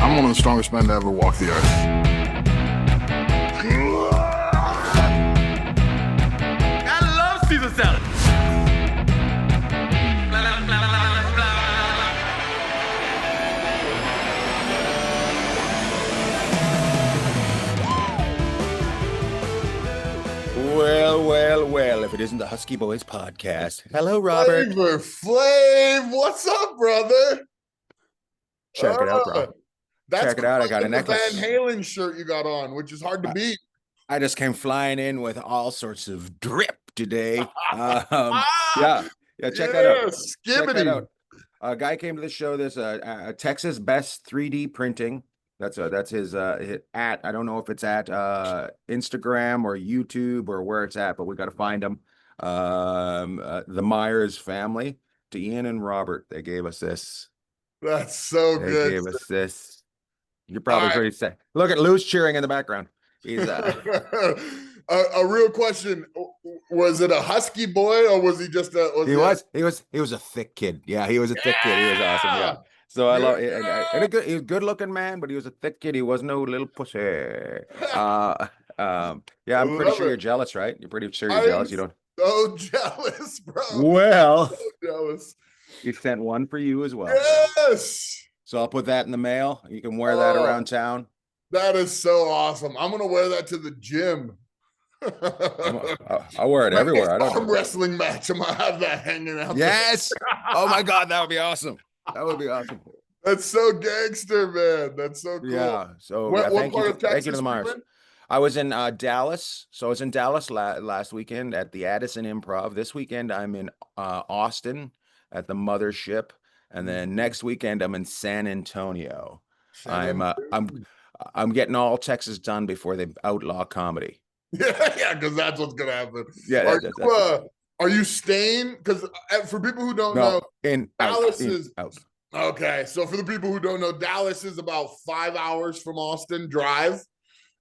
I'm one of the strongest men to ever walk the earth. I love Caesar salad. Well, if it isn't the Husky Boys podcast. Hello, Robert. Flavor Flav, what's up, brother? Check it out, bro. Check it out. I got a necklace. Van Halen shirt you got on, which is hard to beat. I just came flying in with all sorts of drip today. Check that out. Skibbity. Check that out. A guy came to the show. There's a Texas Best 3D Printing. That's his at. I don't know if it's at Instagram or YouTube or where it's at, but we got to find him. The Myers family, to Ian and Robert, they gave us this. That's so good. They gave us this. You're probably pretty sad. Look at Lou's cheering in the background. He's a real question. Was it a husky boy or was he just a? He was a thick kid. Yeah, he was a thick kid. He was awesome. Yeah. So I love it. He was a good looking man, but he was a thick kid. He was no little pussy. I'm pretty sure you're jealous, right? You're pretty sure you're jealous. You don't. So jealous, bro. Well, so jealous. He sent one for you as well. Yes. So I'll put that in the mail. You can wear that around town. That is so awesome. I'm gonna wear that to the gym. I'll wear it everywhere. I don't arm wrestling match. I'm gonna have that hanging out. Yes. Oh my God, that would be awesome. That would be awesome. That's so gangster, man. That's so cool. Yeah. So what part of Texas? Thank you to the Myers. I was in Dallas. So I was in Dallas last weekend at the Addison Improv. This weekend I'm in Austin at the Mothership, and then next weekend I'm in San Antonio. I'm getting all Texas done before they outlaw comedy. Yeah, because that's what's gonna happen. Yeah. Are you staying? Because for people who don't know, Dallas is out. Okay. So for the people who don't know, Dallas is about 5 hours from Austin drive,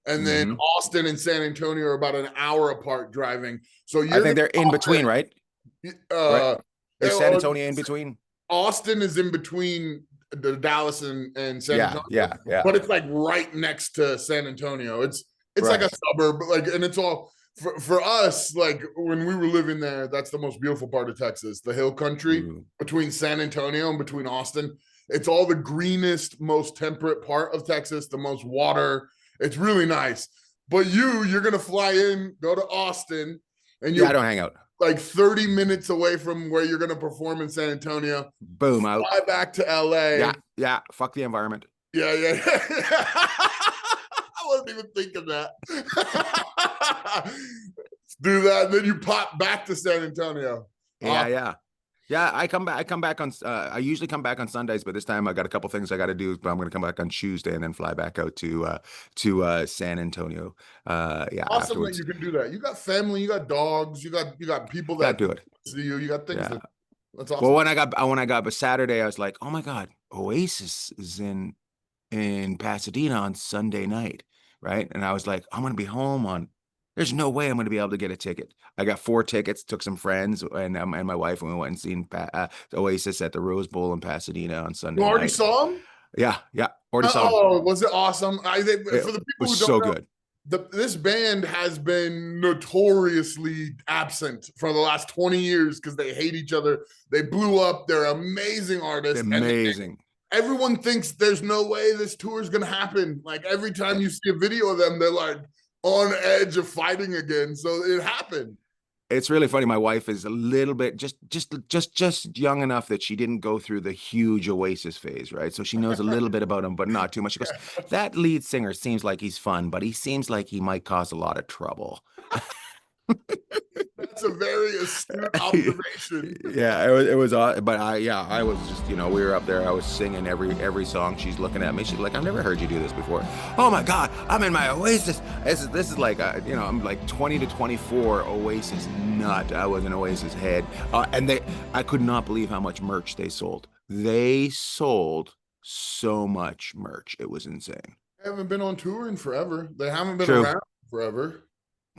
and then Austin and San Antonio are about an hour apart driving. So I think they're in between, right? Right? Is San Antonio in between? Austin is in between the Dallas and San Antonio. Yeah. But it's like right next to San Antonio. It's like a suburb, and it's all for us. Like when we were living there, that's the most beautiful part of Texas, the hill country between San Antonio and between Austin. It's all the greenest, most temperate part of Texas, the most water. It's really nice. But you're gonna fly in, go to Austin, and I don't hang out. Like 30 minutes away from where you're gonna perform in San Antonio. Boom, fly out back to LA. Yeah. Fuck the environment. Yeah. I wasn't even thinking that. Do that, and then you pop back to San Antonio. Yeah. I come back on. I usually come back on Sundays, but this time I got a couple things I got to do. But I'm going to come back on Tuesday and then fly back out to San Antonio. Awesome afterwards. that you can do that. You got family, you got dogs, you got people that do it. See you. You got things. Yeah. That's awesome. Well, when I got Saturday, I was like, oh my God, Oasis is in Pasadena on Sunday night, right? And I was like, I'm going to be home on. There's no way I'm going to be able to get a ticket. I got 4 tickets, took some friends and my wife, and we went and seen Oasis at the Rose Bowl in Pasadena on Sunday night. You already saw them? Yeah. Already saw them. Oh, was it awesome? For the people who don't know, good. This band has been notoriously absent for the last 20 years because they hate each other. They blew up. They're amazing artists. Amazing. Everyone thinks there's no way this tour is going to happen. Like every time you see a video of them, they're like on edge of fighting again. So it happened. It's really funny. My wife is a little bit just young enough that she didn't go through the huge Oasis phase, right? So she knows a little bit about him, but not too much. She goes, that lead singer seems like he's fun, but he seems like he might cause a lot of trouble. That's a very astute observation. Yeah, it was but I was just, we were up there, I was singing every song. She's looking at me, she's like, I've never heard you do this before. Oh my God, I'm in my Oasis. This is like I'm like 20 to 24 Oasis nut. I was an Oasis head. And I could not believe how much merch they sold. They sold so much merch. It was insane. They haven't been on tour in forever. They haven't been around forever.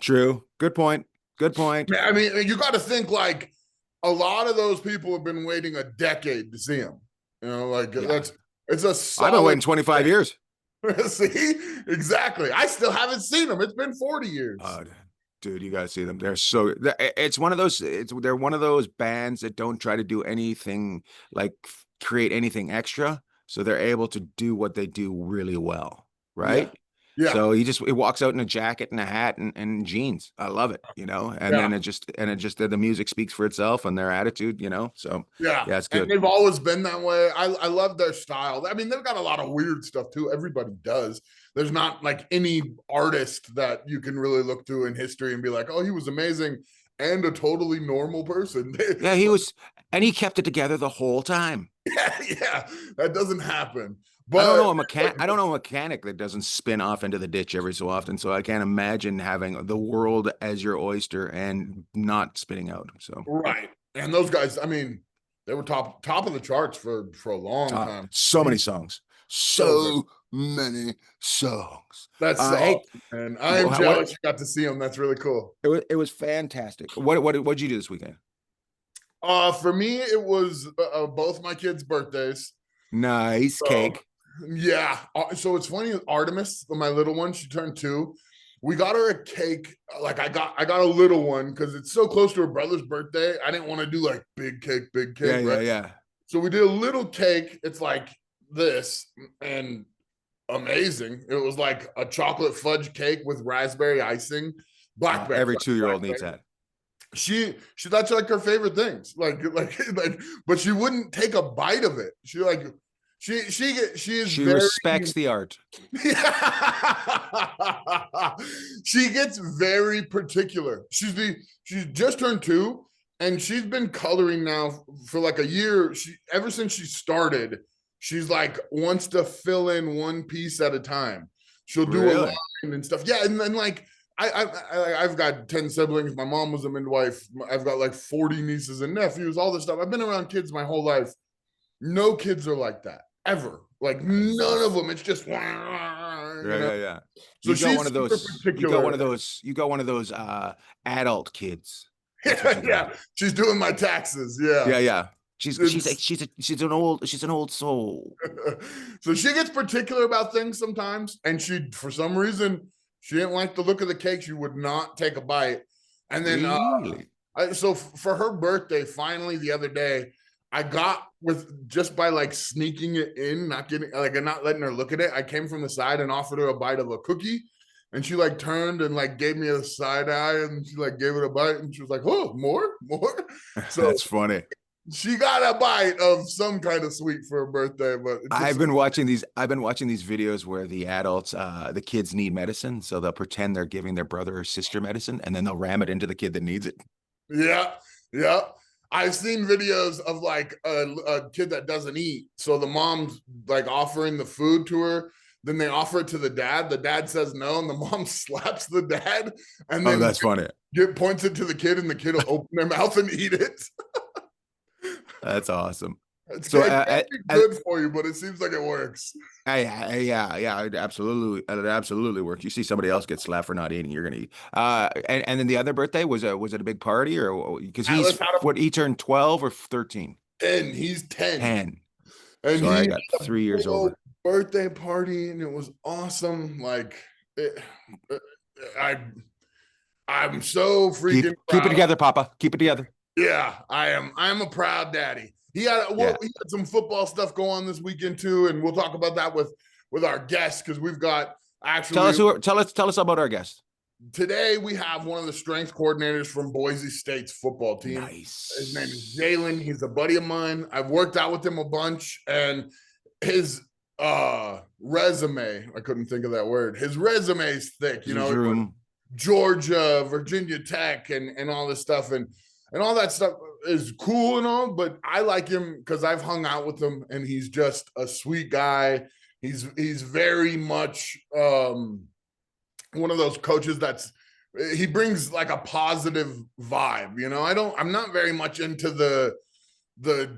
True. Good point. I mean, you got to think like a lot of those people have been waiting a decade to see them. That's It's a I've been solid waiting 25 years. See, exactly. I still haven't seen them. It's been 40 years. Dude, you gotta see them. They're so. It's one of those. They're one of those bands that don't try to do anything like create anything extra, so they're able to do what they do really well, right? Yeah. So he walks out in a jacket and a hat and jeans. I love it, And then it just the music speaks for itself and their attitude, So yeah, it's good. And they've always been that way. I love their style. I mean, they've got a lot of weird stuff too. Everybody does. There's not like any artist that you can really look to in history and be like, oh, he was amazing and a totally normal person. Yeah, he was, and he kept it together the whole time. Yeah, that doesn't happen. But I don't know a mechanic that doesn't spin off into the ditch every so often. So I can't imagine having the world as your oyster and not spinning out. So right, and those guys, I mean, they were top of the charts for a long time. So many songs, so many songs. That's awesome, man. I am jealous you got to see them. That's really cool. It was fantastic. What'd you do this weekend? For me, it was both my kids' birthdays. Nice cake. Yeah. So it's funny, Artemis, my little one, she turned 2. We got her a cake. Like I got a little one because it's so close to her brother's birthday. I didn't want to do like big cake. Yeah, right? yeah. So we did a little cake. It's like this and amazing. It was like a chocolate fudge cake with raspberry icing. Blackberry. Every 2-year-old needs that. She that's like her favorite things. Like, but she wouldn't take a bite of it. She respects the art. She gets very particular. She's just turned 2 and she's been coloring now for like a year. Ever since she started, she's like wants to fill in one piece at a time. She'll do a line and stuff. Yeah, and then like I've got 10 siblings. My mom was a midwife. I've got like 40 nieces and nephews, all this stuff. I've been around kids my whole life. No kids are like that ever. Like none of them. It's just yeah. So you got one of those. You got one of those adult kids. Yeah. She's doing my taxes. Yeah. Yeah. She's an old soul. So she gets particular about things sometimes, and for some reason she didn't like the look of the cake. She would not take a bite. And then so for her birthday, finally the other day, I got just by like sneaking it in, not letting her look at it. I came from the side and offered her a bite of a cookie. And she like turned and like gave me a side eye and she like gave it a bite and she was like, oh, more. So that's funny. She got a bite of some kind of sweet for her birthday, but I've been watching these videos where the adults, the kids need medicine, so they'll pretend they're giving their brother or sister medicine, and then they'll ram it into the kid that needs it. Yeah. I've seen videos of like a kid that doesn't eat, so the mom's like offering the food to her. Then they offer it to the dad. The dad says no, and the mom slaps the dad. And then that's funny. Points it to the kid, and the kid will open their mouth and eat it. That's awesome. It's good for you, but it seems like it works. Yeah, it absolutely works. You see somebody else get slapped for not eating, you're gonna eat. And then the other birthday was it a big party or because he turned 12 or 13? 10. He's 10. 10. And so I got 3 years over. Birthday party, and it was awesome. Like I'm so freaking keep it together, Papa. Keep it together. Yeah, I am. I'm a proud daddy. He had some football stuff go on this weekend too, and we'll talk about that with our guests because we've got actually. Tell us about our guest. Today we have one of the strength coordinators from Boise State's football team. Nice. His name is Jaylan. He's a buddy of mine. I've worked out with him a bunch, and his resume. I couldn't think of that word. His resume is thick. Georgia, Virginia Tech, and all this stuff, and all that stuff is cool and all, but I like him because I've hung out with him and he's just a sweet guy. He's very much one of those coaches he brings like a positive vibe. I'm not very much into there's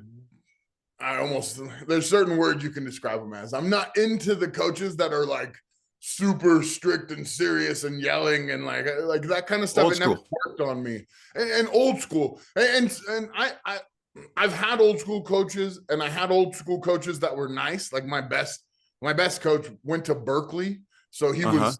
certain words you can describe him as. I'm not into the coaches that are like super strict and serious and yelling and like that kind of stuff. It never worked on me. And old school. And I I've had old school coaches, and I had old school coaches that were nice. Like my best coach went to Berkeley, so he was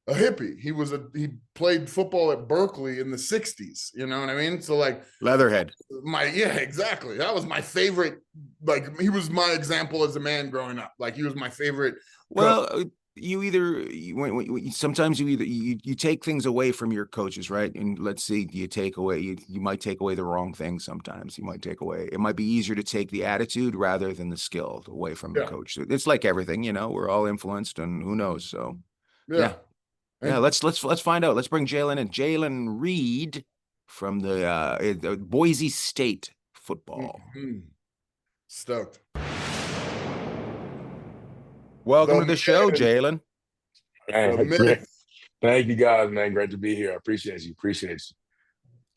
a hippie. He played football at Berkeley in the 60s. You know what I mean? So like Leatherhead. Exactly. That was my favorite. Like he was my example as a man growing up. Like he was my favorite. Well, sometimes you take things away from your coaches, right? And let's see, you might take away the wrong thing. Sometimes it might be easier to take the attitude rather than the skill away from the coach. It's like everything, we're all influenced, and who knows? So yeah. Let's find out. Let's bring Jaylan in. Jaylan Reid from the Boise State football. Stoked. Welcome to the show, Jaylan. Thank you guys, man. Great to be here. I appreciate you.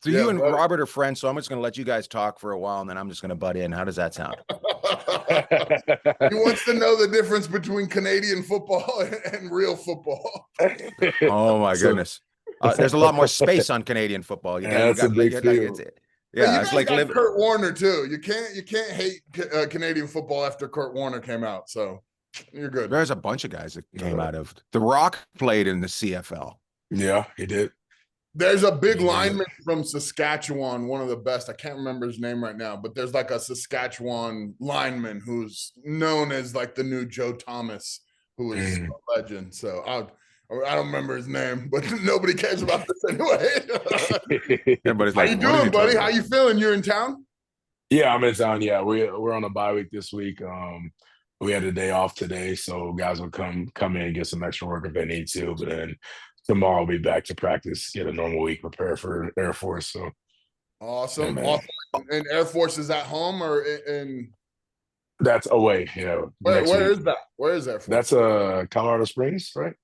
So you and Robert are friends, so I'm just going to let you guys talk for a while, and then I'm just going to butt in. How does that sound? He wants to know the difference between Canadian football and real football. Oh, my goodness. There's a lot more space on Canadian football. That's a big field. Yeah, it's like Kurt Warner, too. You can't hate Canadian football after Kurt Warner came out, so you're good. There's a bunch of guys that came out of The Rock played in the CFL. Yeah, he did. There's a big lineman from Saskatchewan, one of the best. I can't remember his name right now, but there's like a Saskatchewan lineman who's known as like the new Joe Thomas, who is a legend. So I don't remember his name, but nobody cares about this anyway. Everybody's How you doing, buddy? How you feeling? You're in town? Yeah, I'm in town. Yeah, we're on a bye week this week. We had a day off today, so guys will come in and get some extra work if they need to. But then tomorrow I'll be back to practice, get a normal week, prepare for Air Force. So awesome. And Air Force is at home or in? That's away. Yeah. Where is that? Where is Air Force? That's Colorado Springs, right?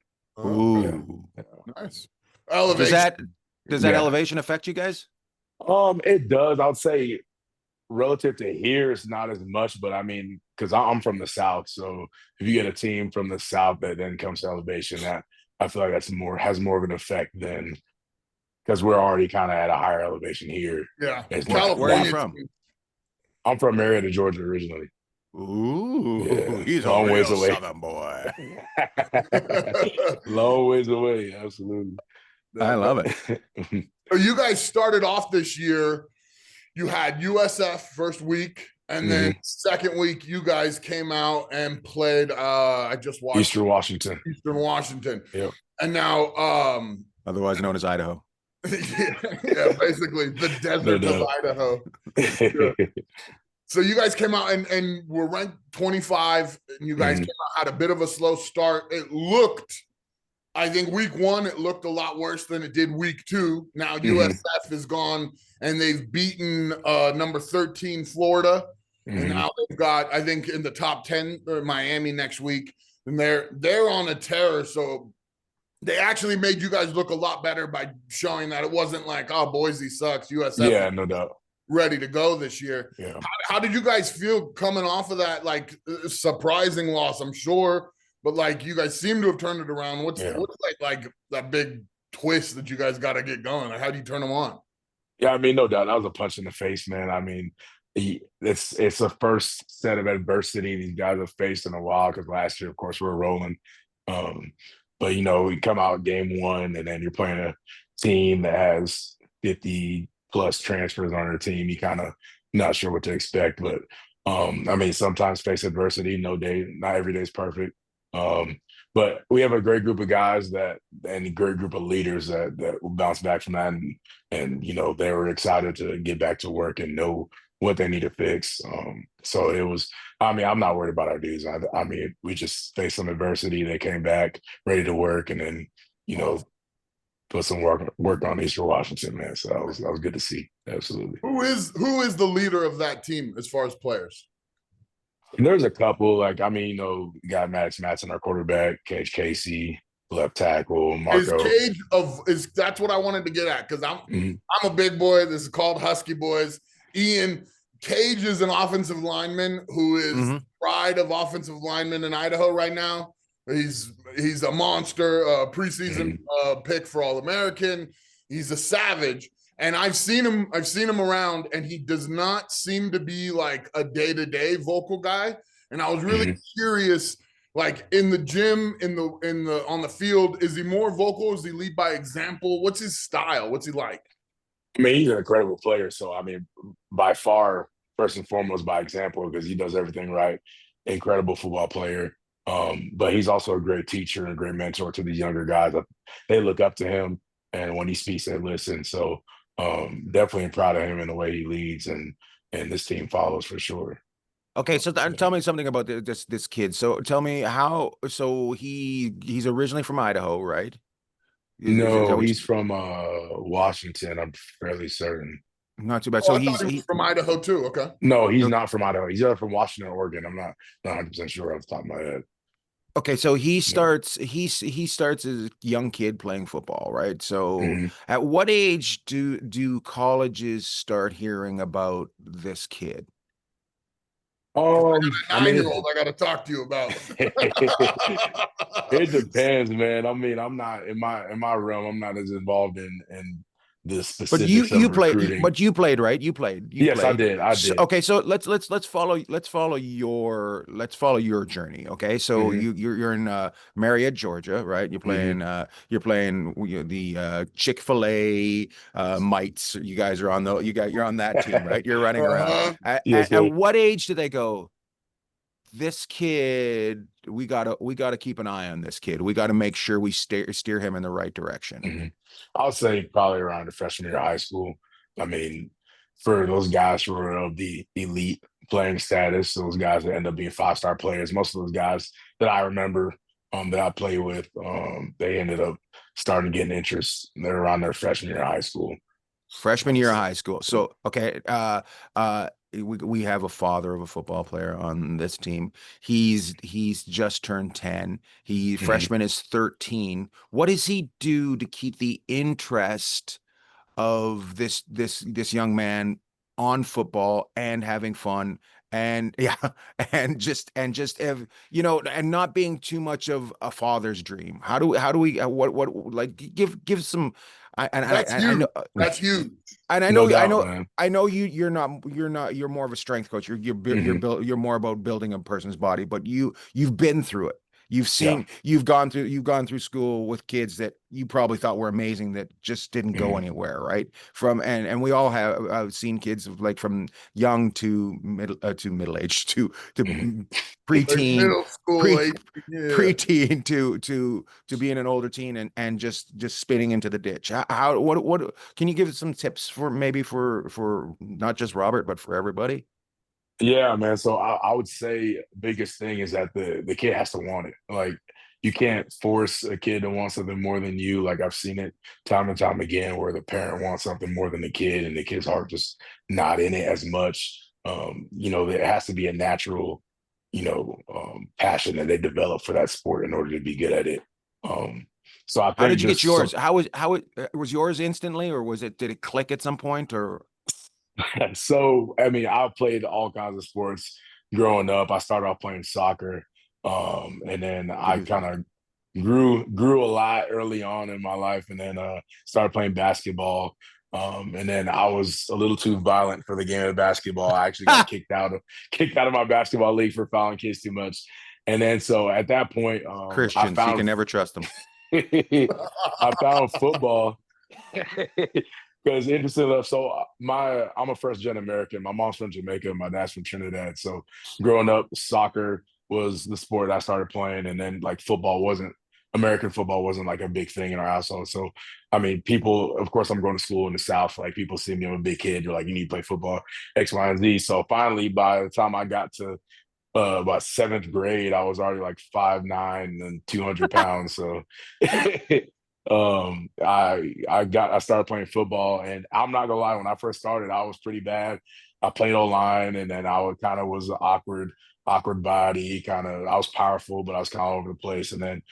Ooh, nice. Elevation. Does that elevation affect you guys? It does. I would say relative to here, it's not as much, but I mean, because I'm from the South, so if you get a team from the South that then comes to elevation, that I feel like has more of an effect than because we're already kind of at a higher elevation here. Yeah. Where are you from? I'm from Marietta, Georgia, originally. Ooh, he's a real Southern boy. Long ways away, absolutely. I love it. So you guys started off this year. You had USF first week, and then second week you guys came out and played. I just watched Eastern Washington. Yeah, and now otherwise known as Idaho. yeah, basically the desert of Idaho. Yeah. So you guys came out and were ranked 25, and you guys came out, had a bit of a slow start. It looked, I think week one, it looked a lot worse than it did week two. Now USF is gone, and they've beaten number 13 Florida. And now they've got, I think, in the top 10, Miami next week. And they're on a tear. So they actually made you guys look a lot better by showing that it wasn't like, oh, Boise sucks. USF. Yeah, no doubt. Ready to go this year. Yeah. How did you guys feel coming off of that like surprising loss? I'm sure, but like you guys seem to have turned it around. What's like that big twist that you guys got to get going? Like, how do you turn them on? Yeah, I mean, no doubt, that was a punch in the face, man. I mean, it's the first set of adversity these guys have faced in a while because last year, of course, we were rolling. But we come out game one, and then you're playing a team that has 50 plus transfers on their team. You kind of not sure what to expect, but I mean, sometimes face adversity. Not every day is perfect. But we have a great group of guys and a great group of leaders that will bounce back from that, and they were excited to get back to work and know what they need to fix. So it was. I mean, I'm not worried about our dudes. I mean, we just faced some adversity. They came back ready to work, and then put some work on Eastern Washington, man. So that was good to see. Absolutely. Who is the leader of that team as far as players? There's a couple. Like, I mean, you got Maddox Matson, our quarterback, Cage Casey, left tackle, Marco. That's what I wanted to get at, because I'm a big boy. This is called Husky Boys. Ian, Cage is an offensive lineman who is the pride of offensive linemen in Idaho right now. He's a monster, preseason pick for All-American. He's a savage. And I've seen him around, and he does not seem to be like a day-to-day vocal guy. And I was really curious, like in the gym, in the on the field, is he more vocal? Is he lead by example? What's his style? What's he like? I mean, he's an incredible player. So, I mean, by far, first and foremost, by example, because he does everything right. Incredible football player. But he's also a great teacher and a great mentor to these younger guys. They look up to him, and when he speaks, they listen. So, definitely proud of him in the way he leads, and this team follows for sure. Okay, so tell me something about this kid. So tell me how. So he's originally from Idaho, right? No, he's from Washington. I'm fairly certain. Not too bad. Oh, So I thought he was from Idaho too. Okay. No, he's not from Idaho. He's either from Washington or Oregon. I'm not 100% sure off the top of my head. okay. So he starts he starts as a young kid playing football, right? So at what age do colleges start hearing about this kid? I I mean, nine-year-old I got to talk to you about. it depends, man. I mean, I'm not in my realm. I'm not as involved in the specifics of recruiting. But you played, right? You played. Yes, played. I did. I did. Okay, so let's follow your journey. Okay, so you're in Marietta, Georgia, right? You're playing the Chick-fil-A mites. You guys are on you're on that team, right? You're running around. At what age do they go, this kid, we gotta keep an eye on this kid. We got to make sure we steer him in the right direction? I'll say probably around the freshman year of high school. I mean, for those guys who are of the elite playing status, those guys that end up being 5-star players, most of those guys that I remember that I played with, they ended up starting getting interest. They're around their freshman year of high school. Freshman year of high school. So okay, we have a father of a football player on this team. He's just turned 10. Freshman is 13. What does he do to keep the interest of this young man on football and having fun, and and not being too much of a father's dream? How do we what like give some. I know that's huge. And I know you're more of a strength coach. You're more about building a person's body, but you've been through it. You've gone through school with kids that you probably thought were amazing that just didn't go anywhere, right? And we all have seen kids like from young to middle age to preteen, middle school, preteen to being an older teen and just spinning into the ditch. What can you give some tips for maybe for not just Robert but for everybody? Yeah, man. So I would say biggest thing is that the kid has to want it. Like, you can't force a kid to want something more than you. Like, I've seen it time and time again where the parent wants something more than the kid, and the kid's heart just not in it as much. There has to be a natural, passion that they develop for that sport in order to be good at it. So I think how did you get yours? How was yours instantly, or did it click at some point, or? So, I mean, I played all kinds of sports growing up. I started off playing soccer, and then I kind of grew a lot early on in my life, and then started playing basketball. And then I was a little too violent for the game of basketball. I actually got kicked out of my basketball league for fouling kids too much. And then so at that point, Christians, you can never trust them. I found football. Because interesting enough, so I'm a first-gen American. My mom's from Jamaica, and my dad's from Trinidad. So growing up, soccer was the sport I started playing, and then like American football wasn't like a big thing in our household. So I mean, people, of course, I'm going to school in the South. Like, people see me, I'm a big kid. They're like, you need to play football, X, Y, and Z. So finally, by the time I got to about 7th grade, I was already like 5'9" and 200 pounds. So I started playing football, and I'm not gonna lie, when I first started, I was pretty bad. I played O-line, and then I was an awkward body, I was powerful, but I was kind of over the place. And then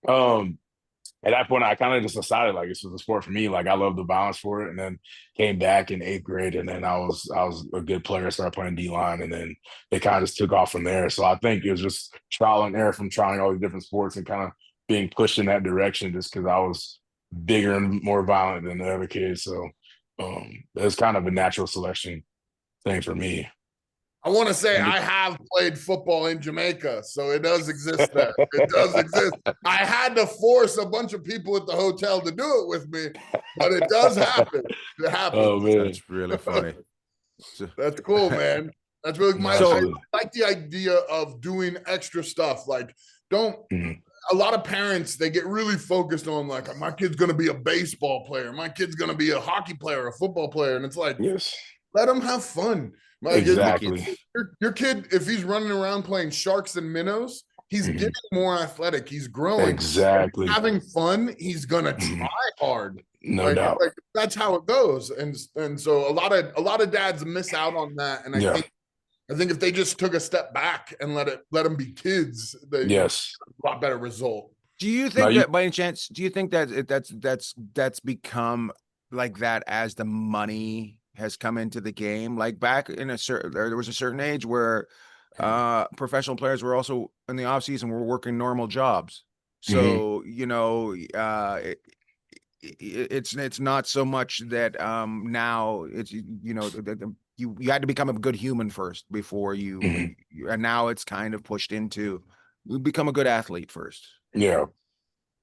at that point, I kind of just decided like this was a sport for me. Like, I love the balance for it. And then came back in 8th grade, and then I was a good player. Started playing D-line, and then it kind of just took off from there. So I think it was just trial and error from trying all these different sports and kind of being pushed in that direction just because I was bigger and more violent than the other kids. So It's kind of a natural selection thing for me. I want to say I have played football in Jamaica, so it does exist there. It does exist. I had to force a bunch of people at the hotel to do it with me, but it does happen. It happens. Oh man, That's really funny. That's cool, man. That's really I like the idea of doing extra stuff. Like, don't a lot of parents, they get really focused on like, my kid's gonna be a baseball player, my kid's gonna be a hockey player, a football player, and it's like, yes, let them have fun. Like, exactly. Your kid, if he's running around playing sharks and minnows, he's getting more athletic. He's growing. Exactly. Having fun, he's gonna try hard. No doubt. Like, that's how it goes. And so a lot of dads miss out on that. And I think if they just took a step back and let them be kids, they a lot better result. Do you think that by any chance, do you think that that's become like that as the money has come into the game? Like back in there was a certain age where professional players were also in the off season were working normal jobs. So, you know, it's not so much that now it's, you know, you had to become a good human first before you and now it's kind of pushed into become a good athlete first. Yeah.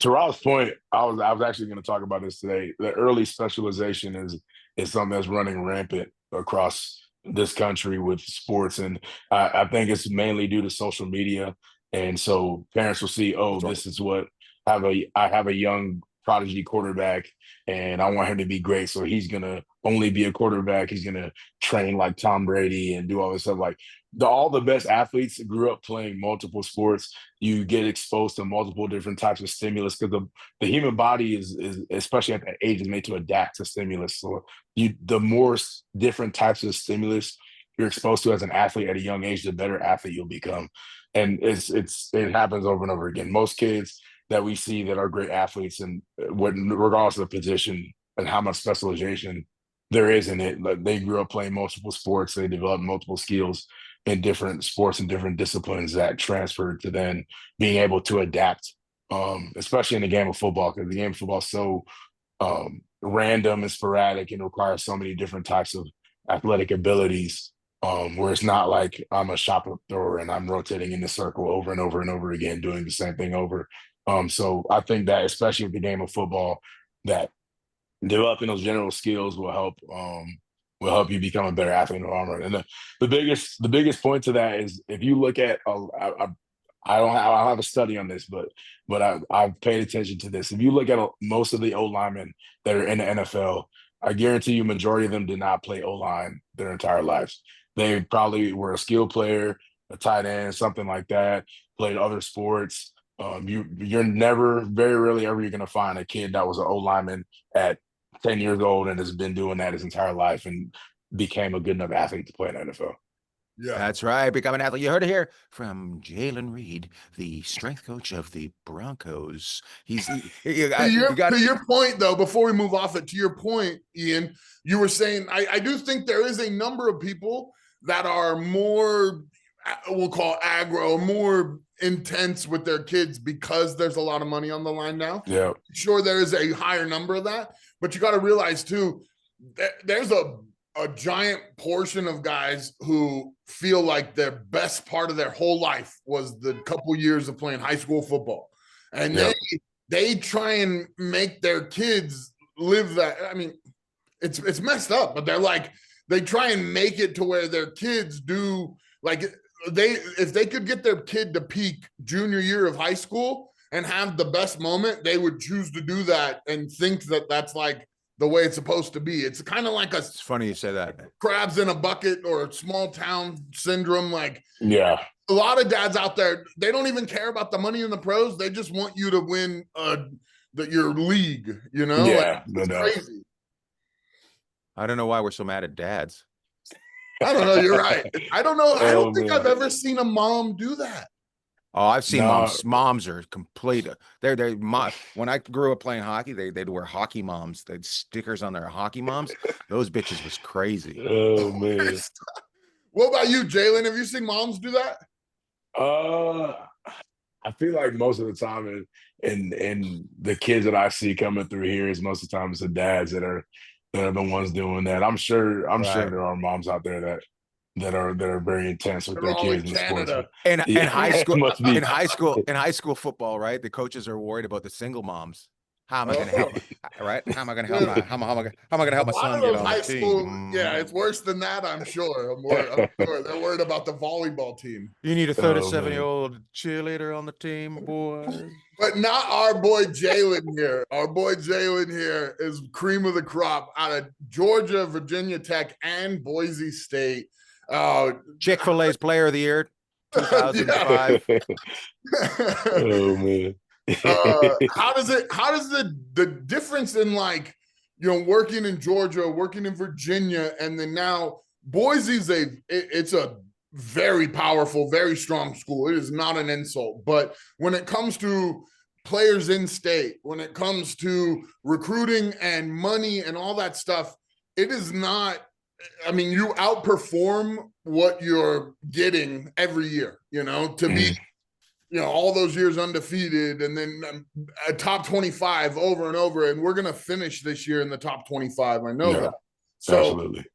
To Rob's point, I was actually going to talk about this today. The early specialization is something that's running rampant across this country with sports, and I think it's mainly due to social media. And so parents will see, this is what I have a young prodigy quarterback, and I want him to be great. So he's gonna only be a quarterback. He's gonna train like Tom Brady and do all this stuff. Like all the best athletes grew up playing multiple sports. You get exposed to multiple different types of stimulus because the human body is especially at that age is made to adapt to stimulus. So the more different types of stimulus you're exposed to as an athlete at a young age, the better athlete you'll become. And it happens over and over again. Most kids that we see that are great athletes, and regardless of the position and how much specialization there is in it, like they grew up playing multiple sports, they developed multiple skills in different sports and different disciplines that transferred to then being able to adapt, especially in the game of football, because the game of football is so random and sporadic and requires so many different types of athletic abilities, where it's not like I'm a shot thrower and I'm rotating in the circle over and over and over again, doing the same thing over. So I think that especially with the game of football, that developing those general skills will help you become a better athlete in the long run. And the biggest point to that is if you look at I don't have a study on this, but I've paid attention to this. If you look at most of the O-linemen that are in the NFL, I guarantee you majority of them did not play O-line their entire lives. They probably were a skill player, a tight end, something like that, played other sports. You're never, very rarely ever, you're going to find a kid that was an O-lineman at 10 years old and has been doing that his entire life and became a good enough athlete to play in the NFL. Yeah, that's right. Become an athlete. You heard it here from Jaylan Reid, the strength coach of the Broncos. To your point, though, before we move off it, to your point, Ian, you were saying, I do think there is a number of people that are more, we'll call aggro, more intense with their kids because there's a lot of money on the line now. Yeah. Sure, there is a higher number of that, but you got to realize too, there's a giant portion of guys who feel like their best part of their whole life was the couple years of playing high school football. And they try and make their kids live that. I mean, it's messed up, but they try and make it to where their kids do, like, if they could get their kid to peak junior year of high school and have the best moment, they would choose to do that and think that that's like the way it's supposed to be. It's kind of like it's funny you say that. Crabs in a bucket or a small town syndrome. Like, yeah, a lot of dads out there, they don't even care about the money in the pros. They just want you to win your league, you know? Yeah, like, it's crazy. I don't know why we're so mad at dads. I don't know. You're right. I don't know. I don't think I've ever seen a mom do that. Oh, I've seen moms. Moms are complete. When I grew up playing hockey, they'd wear hockey moms. They'd stickers on their hockey moms. Those bitches was crazy. Oh man. What about you, Jaylan? Have you seen moms do that? I feel like most of the time, and the kids that I see coming through here is most of the time it's the dads that are that are the ones doing that. I'm sure Right. there are moms out there that are very intense with They're their all in kids in sports. Canada. And Yeah, high school, it must be. in high school football, right? The coaches are worried about the single moms. How am I going to help? Right? How am I going to help Dude, how am I going to help a my lot son of get those on the high team? school, yeah, it's worse than that. I'm sure. I'm sure they're worried about the volleyball team. You need a Oh, 37-year-old cheerleader on the team, boys. But not our boy Jaylan here. Our boy Jaylan here is cream of the crop out of Georgia, Virginia Tech, and Boise State. Chick-fil-A's Player of the Year, 2005. oh man. How does the difference in like, you know, working in Georgia, working in Virginia, and then now Boise's it's a very powerful, very strong school. It is not an insult, but when it comes to players in state, when it comes to recruiting and money and all that stuff, it is not. I mean, you outperform what you're getting every year, you know, to be, you know, all those years undefeated and then a top 25 over and over. And we're going to finish this year in the top 25. I know that. So absolutely.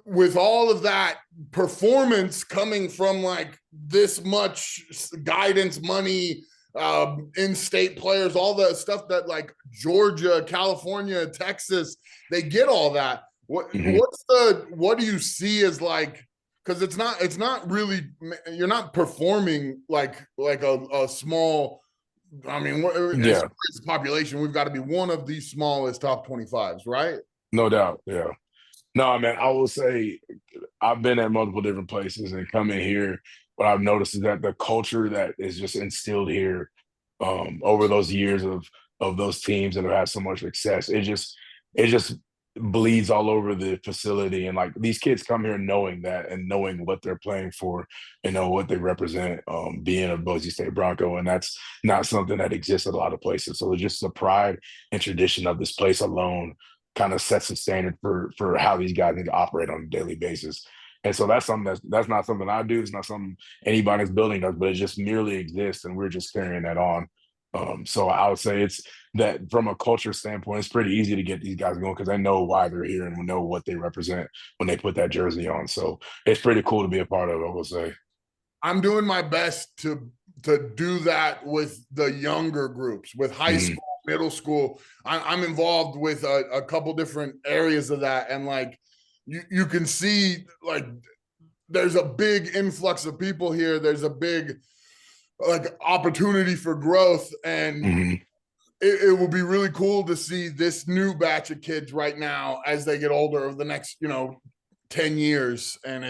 With all of that performance coming from like this much guidance, money, in-state players, all the stuff that like Georgia, California, Texas, they get all that. What do you see as like, because it's not really, you're not performing like a small, I mean, as a population, we've got to be one of the smallest top 25s, right? No doubt. Yeah. No, man, I will say I've been at multiple different places and coming here. What I've noticed is that the culture that is just instilled here over those years of those teams that have had so much success, it just bleeds all over the facility. And like these kids come here knowing that and knowing what they're playing for and know what they represent, being a Boise State Bronco. And that's not something that exists at a lot of places. So it's just the pride and tradition of this place alone kind of sets the standard for how these guys need to operate on a daily basis. And so that's something that's not something I do. It's not something anybody's building does, but it just merely exists. And we're just carrying that on. So I would say it's that from a culture standpoint, it's pretty easy to get these guys going because they know why they're here and know what they represent when they put that jersey on. So it's pretty cool to be a part of, I will say. I'm doing my best to do that with the younger groups, with high school, middle school. I'm involved with a couple different areas of that. And like, you can see like there's a big influx of people here. There's a big like opportunity for growth. And it will be really cool to see this new batch of kids right now as they get older over the next, 10 years. And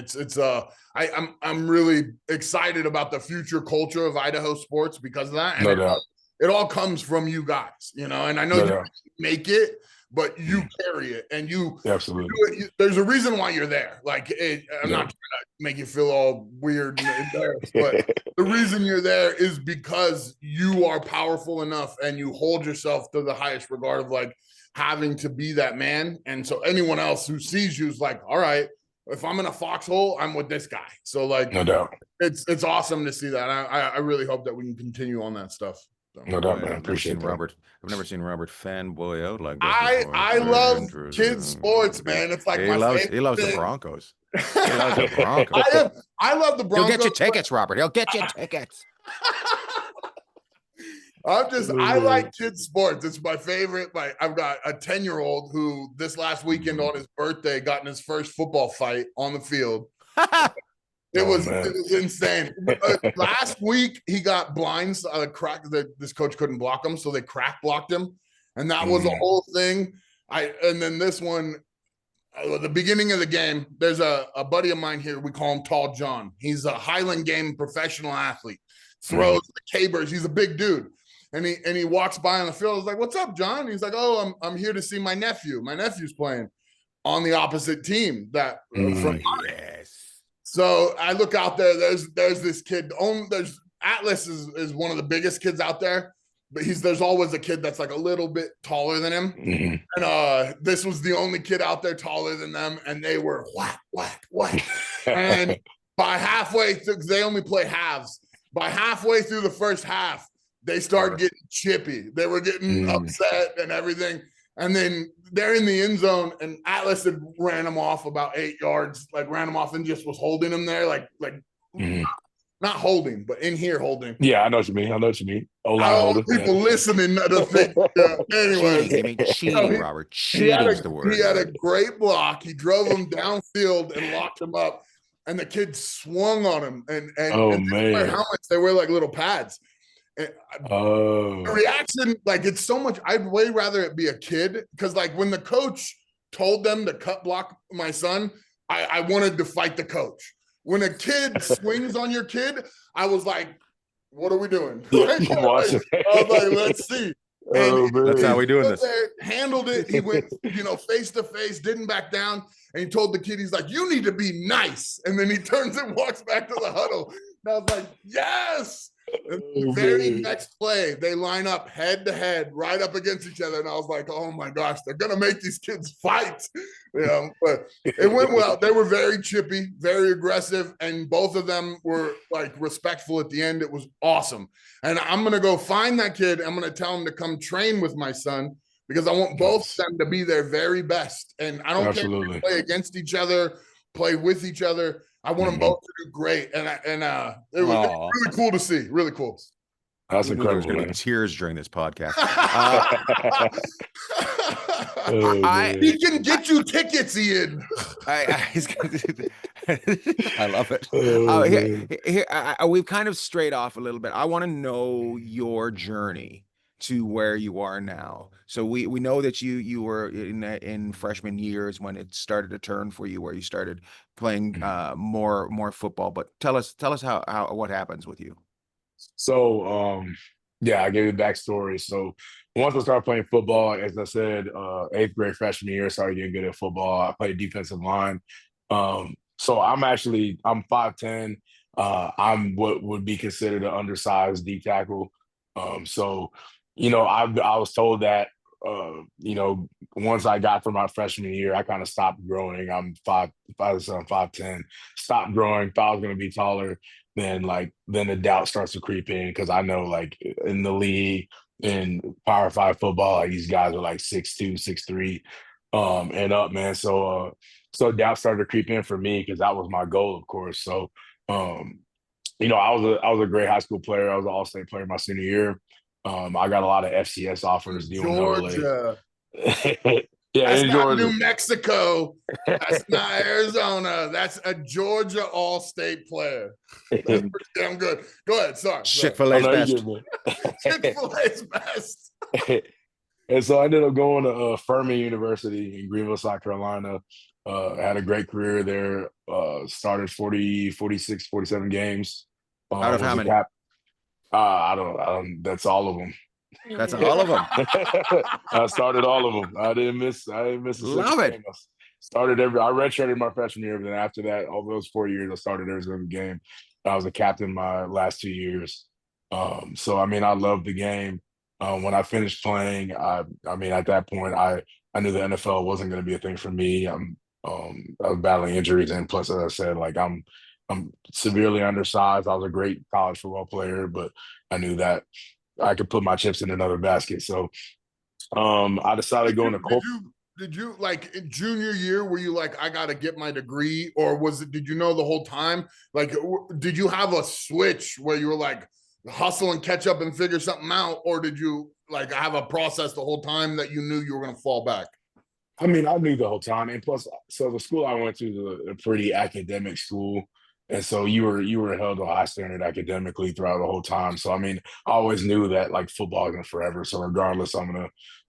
I'm really excited about the future culture of Idaho sports because of that. And No doubt. It all comes from you guys, and I know you make it, but you carry it and you absolutely. There's a reason why you're there. Like I'm not trying to make you feel all weird and embarrassed, but the reason you're there is because you are powerful enough and you hold yourself to the highest regard of like having to be that man. And so anyone else who sees you is like, all right, if I'm in a foxhole, I'm with this guy. So like, no doubt, it's awesome to see that. I really hope that we can continue on that stuff. So. No doubt, man. I appreciate that. I've never seen Robert fanboy out like this. I love kids sports, man. It's like he loves the Broncos. He loves the Broncos. I love the Broncos. He'll get you tickets, Robert. He'll get you tickets. I like kids sports. It's my favorite. Like I've got a 10-year-old who this last weekend on his birthday got in his first football fight on the field. It was insane. Last week he got blinds cracked. This coach couldn't block him, so they crack blocked him, and that was a whole thing. And then this one, the beginning of the game, there's a buddy of mine here. We call him Tall John. He's a Highland Game professional athlete. Throws the cabers. He's a big dude, and he walks by on the field. I was like, "What's up, John?" He's like, "Oh, I'm here to see my nephew. My nephew's playing on the opposite team that from yes." So I look out there, there's this kid, there's Atlas is one of the biggest kids out there, but there's always a kid that's like a little bit taller than him. And this was the only kid out there taller than them. And they were whack. And by halfway through, because they only play halves, by halfway through the first half, they started getting chippy. They were getting upset and everything. And then they're in the end zone, and Atlas had ran him off about 8 yards, like ran him off and just was holding him there, like not holding, but in here holding. Yeah, I know what you mean. I don't want people listening to think. Anyway, cheating, Robert. Cheating's the word. He had a great block. He drove him downfield and locked him up, and the kid swung on him. And man, they wear helmets. They wear like little pads. The reaction, like it's so much. I'd way rather it be a kid, because like when the coach told them to cut block my son, I wanted to fight the coach. When a kid swings on your kid, I was like, what are we doing? I was like, let's see. And that's how we doing this. Handled it. He went, face to face, didn't back down. And he told the kid, he's like, you need to be nice. And then he turns and walks back to the huddle. And I was like, yes. The very next play, they line up head to head, right up against each other. And I was like, oh my gosh, they're going to make these kids fight. But it went well. They were very chippy, very aggressive. And both of them were like respectful at the end. It was awesome. And I'm going to go find that kid. I'm going to tell him to come train with my son, because I want both of them to be their very best. And I don't care if they play against each other, play with each other. I want them both to do great, and it was really cool to see. Really cool. That's incredible. There's gonna be tears during this podcast. He can get you tickets, Ian. I love it. We've kind of strayed off a little bit. I want to know your journey to where you are now. So we know that you were in freshman years when it started to turn for you, where you started playing more football. But tell us how what happens with you. So I gave you the backstory. So once I started playing football, as I said, 8th grade freshman year, started getting good at football. I played defensive line. So I'm 5'10". I'm what would be considered an undersized D tackle. So I was told that, once I got through my freshman year, I kind of stopped growing. I'm 5'10", stopped growing. Thought I was going to be taller. Then the doubt starts to creep in, because I know like in the league in Power 5 football, like these guys are like 6'2", 6'3", and up, man. So doubt started to creep in for me, because that was my goal, of course. So I was a great high school player. I was an all-state player my senior year. I got a lot of FCS offers. Georgia. Yeah, that's in not Georgia. New Mexico. That's not Arizona. That's a Georgia all-state player. That's pretty damn good. Go ahead. Sorry. Chick-fil-A's best. Chick-fil-A's best. And so I ended up going to Furman University in Greenville, South Carolina. Had a great career there. Started 40, 46, 47 games. Out of how many? I don't. That's all of them. That's all of them. I started all of them. I didn't miss a Love it. game. I redshirted my freshman year, but then after that, all those 4 years, I started every single game. I was a captain my last 2 years. So I loved the game. When I finished playing, at that point, I knew the NFL wasn't going to be a thing for me. I was battling injuries, and plus, as I said, like I'm severely undersized. I was a great college football player, but I knew that I could put my chips in another basket. So I decided going to corporate. Did you like in junior year, were you like, I got to get my degree, or did you know the whole time? Like, did you have a switch where you were like hustle and catch up and figure something out? Or did you like have a process the whole time that you knew you were going to fall back? I knew the whole time. And plus, so the school I went to is a pretty academic school. And so you were held to a high standard academically throughout the whole time. So I always knew that like football isn't forever. So regardless, I'm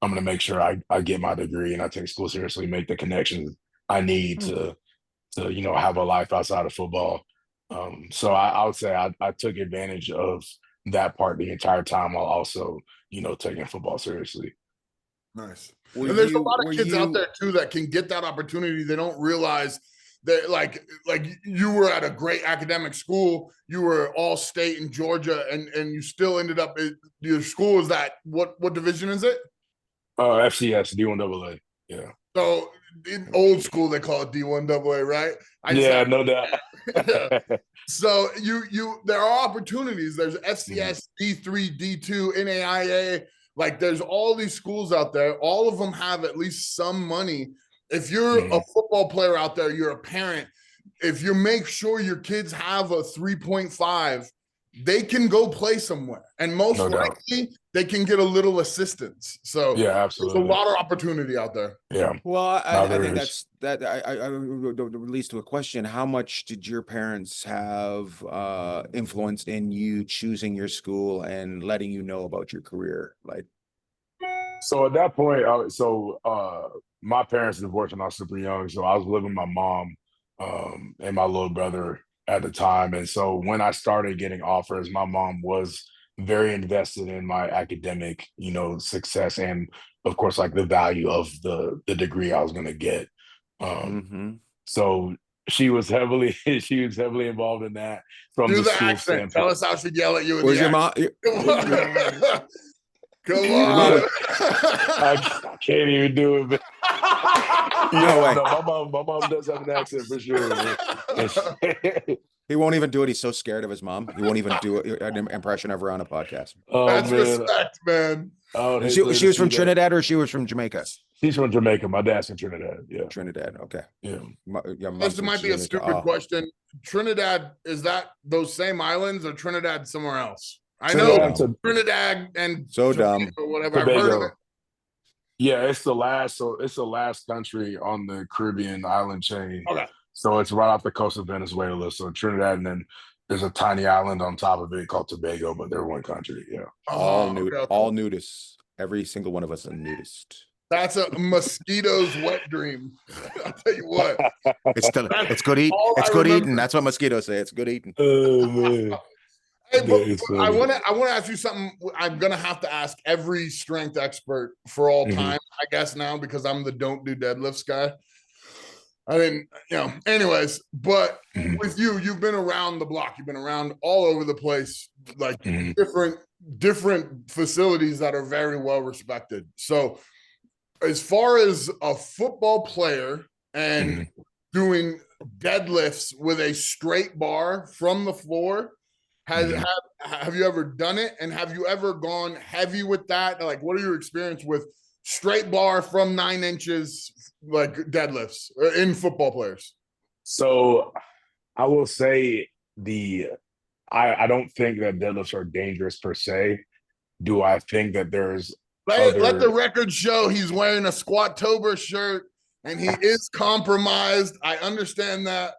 gonna make sure I get my degree and I take school seriously, make the connections I need to have a life outside of football. So I would say I took advantage of that part the entire time, while also taking football seriously. Nice. And there's a lot of kids out there too that can get that opportunity. They don't realize that like you were at a great academic school, you were all state in Georgia, and you still ended up at your school. Is that what division is it? FCS, D1AA. Yeah. So in old school they call it D1AA, right? No doubt. So you there are opportunities. There's FCS, D3, D2, NAIA. Like there's all these schools out there. All of them have at least some money. If you're a football player out there, you're a parent. If you make sure your kids have a 3.5, they can go play somewhere. And most likely they can get a little assistance. So yeah, absolutely. there's a lot of opportunity out there. Yeah. Well, I think that leads to a question. How much did your parents have influence in you choosing your school and letting you know about your career? Like, so at that point, my parents divorced when I was super young. So I was living with my mom and my little brother at the time. And so when I started getting offers, my mom was very invested in my academic, success, and of course, like the value of the degree I was going to get. So she was heavily involved in that from Do the the school accent. standpoint. Tell us how she'd yell at you. Where's your mom? Come on. I can't even do it. But No way. No, my mom does have an accent for sure. He won't even do it. He's so scared of his mom. He won't even do an impression of her on a podcast. That's respect, man. Oh, she was from Trinidad or she was from Jamaica? She's from Jamaica. My dad's from Trinidad. Yeah. Trinidad. Okay. Yeah. This might be a stupid question. Trinidad, is that those same islands or Trinidad somewhere else? I know Trinidad and so dumb or whatever. I've heard of it. Yeah, it's the last country on the Caribbean island chain. Okay. So it's right off the coast of Venezuela. So Trinidad, and then there's a tiny island on top of it called Tobago, but they're one country. Yeah. All nudists. Every single one of us a nudist. That's a mosquito's wet dream. I'll tell you what. It's good eating. It's good eating. That's what mosquitoes say. It's good eating. Oh man. Hey, but I want to ask you something. I'm gonna have to ask every strength expert for all time, I guess now, because I'm the don't do deadlifts guy. I mean, anyways, but with you've been around the block. You've been around all over the place, like different facilities that are very well respected. So as far as a football player and doing deadlifts with a straight bar from the floor, have you ever done it? And have you ever gone heavy with that? Like, what are your experience with straight bar from 9 inches, like deadlifts in football players? So I will say I don't think that deadlifts are dangerous per se. Do I think that there's let the record show he's wearing a Squattober shirt and he is compromised. I understand that.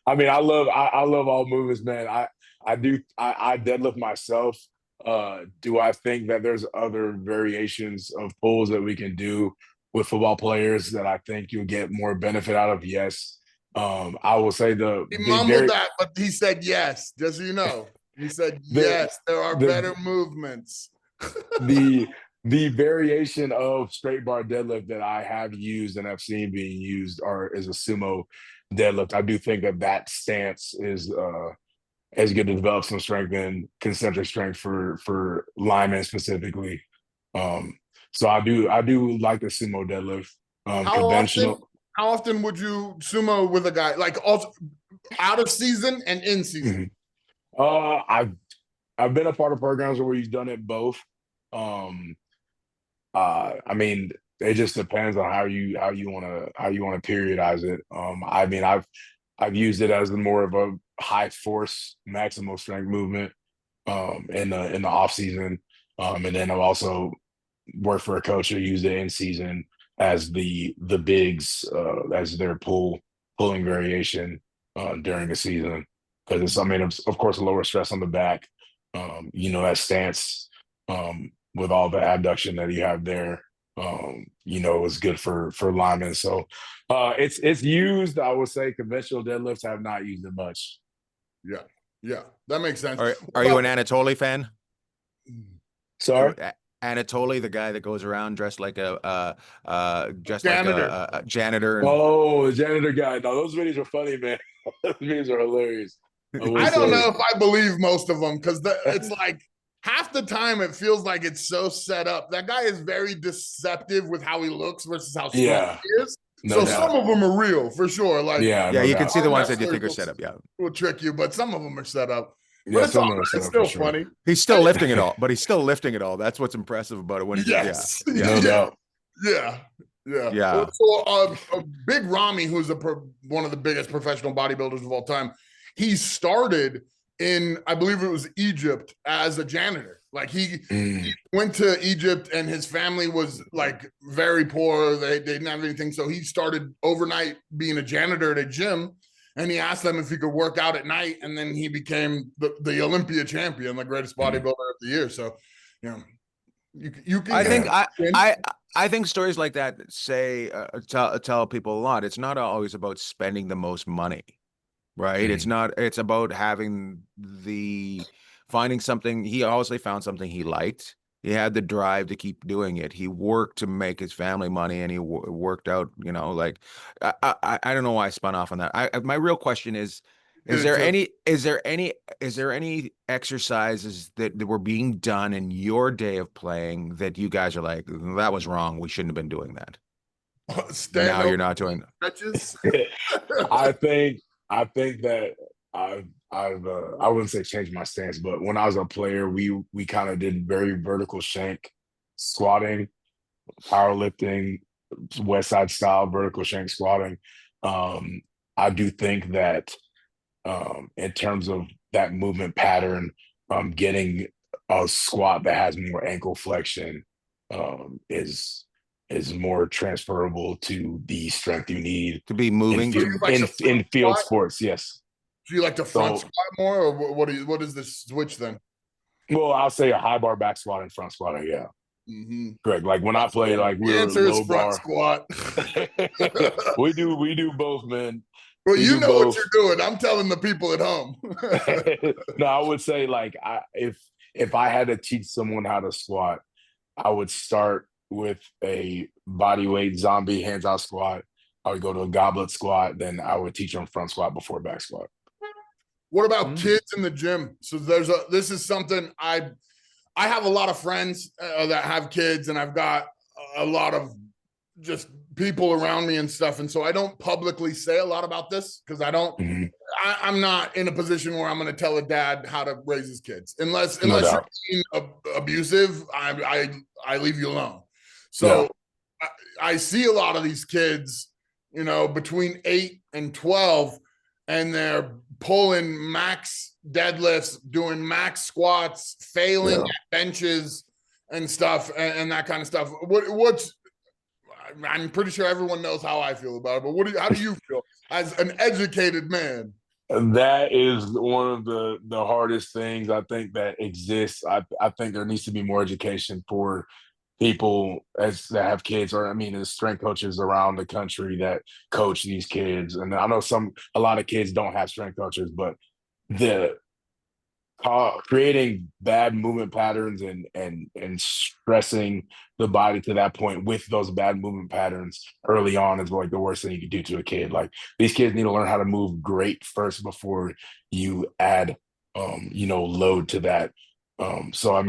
I mean, I love all movements, man. I deadlift myself. Do I think that there's other variations of pulls that we can do with football players that I think you'll get more benefit out of? Yes. I will say he mumbled that, but he said yes. Just so you know, he said yes. There are better movements. the variation of straight bar deadlift that I have used and I've seen being used is a sumo deadlift. I do think that stance is good to develop some strength and concentric strength for linemen specifically. So I do like the sumo deadlift. Conventional. How often would you sumo with a guy, like also out of season and in season? I've been a part of programs where we've done it both. I mean, it just depends on how you want to periodize it. I mean, I've used it as more of a high force maximal strength movement in the off season, and then I've also worked for a coach who used it in season as the bigs as their pulling variation during the season, because it's of course a lower stress on the back. That stance with all the abduction that you have there, is good for linemen. So it's used. I would say conventional deadlifts have not used it much. Yeah, that makes sense. Are you an Anatoly fan? Sorry? Anatoly, the guy that goes around dressed like a janitor. Oh, the janitor guy. No, those videos are funny, man. Those videos are hilarious. I don't know if I believe most of them, because it's like half the time it feels like it's so set up. That guy is very deceptive with how he looks versus how strong he is. So some of them are real for sure. Like you can see the ones that you think are set up. Yeah, will trick you, but some of them are set up. But Yeah, it's all similar right. It's setup still for sure. funny. He's still lifting it all, but he's still lifting it all. That's what's impressive about it when he Yes. yeah. No doubt. Yeah. Yeah. Yeah. So Big Ramy, who's one of the biggest professional bodybuilders of all time, he started in, I believe it was Egypt, as a janitor. Like he went to Egypt and his family was like very poor. They didn't have anything. So he started overnight being a janitor at a gym, and he asked them if he could work out at night. And then he became the Olympia champion, the greatest bodybuilder of the year. So, you know, you can. I think stories like that say tell people a lot. It's not always about spending the most money, right? It's about finding something. He obviously found something he liked. He had the drive to keep doing it. He worked to make his family money, and he worked out, like I don't know why I spun off on that. My real question is there any exercises that were being done in your day of playing that you guys are like, that was wrong, we shouldn't have been doing that? Now you're not doing stretches. I think that I wouldn't say changed my stance, but when I was a player, we kind of did very vertical shank squatting, powerlifting, West Side style vertical shank squatting. I do think that in terms of that movement pattern, getting a squat that has more ankle flexion is more transferable to the strength you need to be moving in field sports. Yes. Do you like to front squat more, or what is the switch then? Well, I'll say a high bar back squat and front squatting. Yeah. Correct. Like when I play, like we were low bar squat. we do both, man. Well, you know what you're doing. I'm telling the people at home. No, I would say like if I had to teach someone how to squat, I would start with a body weight zombie hands out squat. I would go to a goblet squat, then I would teach them front squat before back squat. What about kids in the gym? So this is something I have a lot of friends that have kids, and I've got a lot of just people around me and stuff. And so I don't publicly say a lot about this because I'm not in a position where I'm going to tell a dad how to raise his kids unless you're being abusive. I leave you alone. So I see a lot of these kids, between 8 and 12, and they're pulling max deadlifts, doing max squats, failing at benches and stuff, and that kind of stuff. I'm pretty sure everyone knows how I feel about it, but how do you feel as an educated man? That is one of the hardest things I think that exists. I think there needs to be more education for people that have kids, or the strength coaches around the country that coach these kids. And I know a lot of kids don't have strength coaches, but the creating bad movement patterns and stressing the body to that point with those bad movement patterns early on is like the worst thing you could do to a kid. Like these kids need to learn how to move great first before you add load to that. So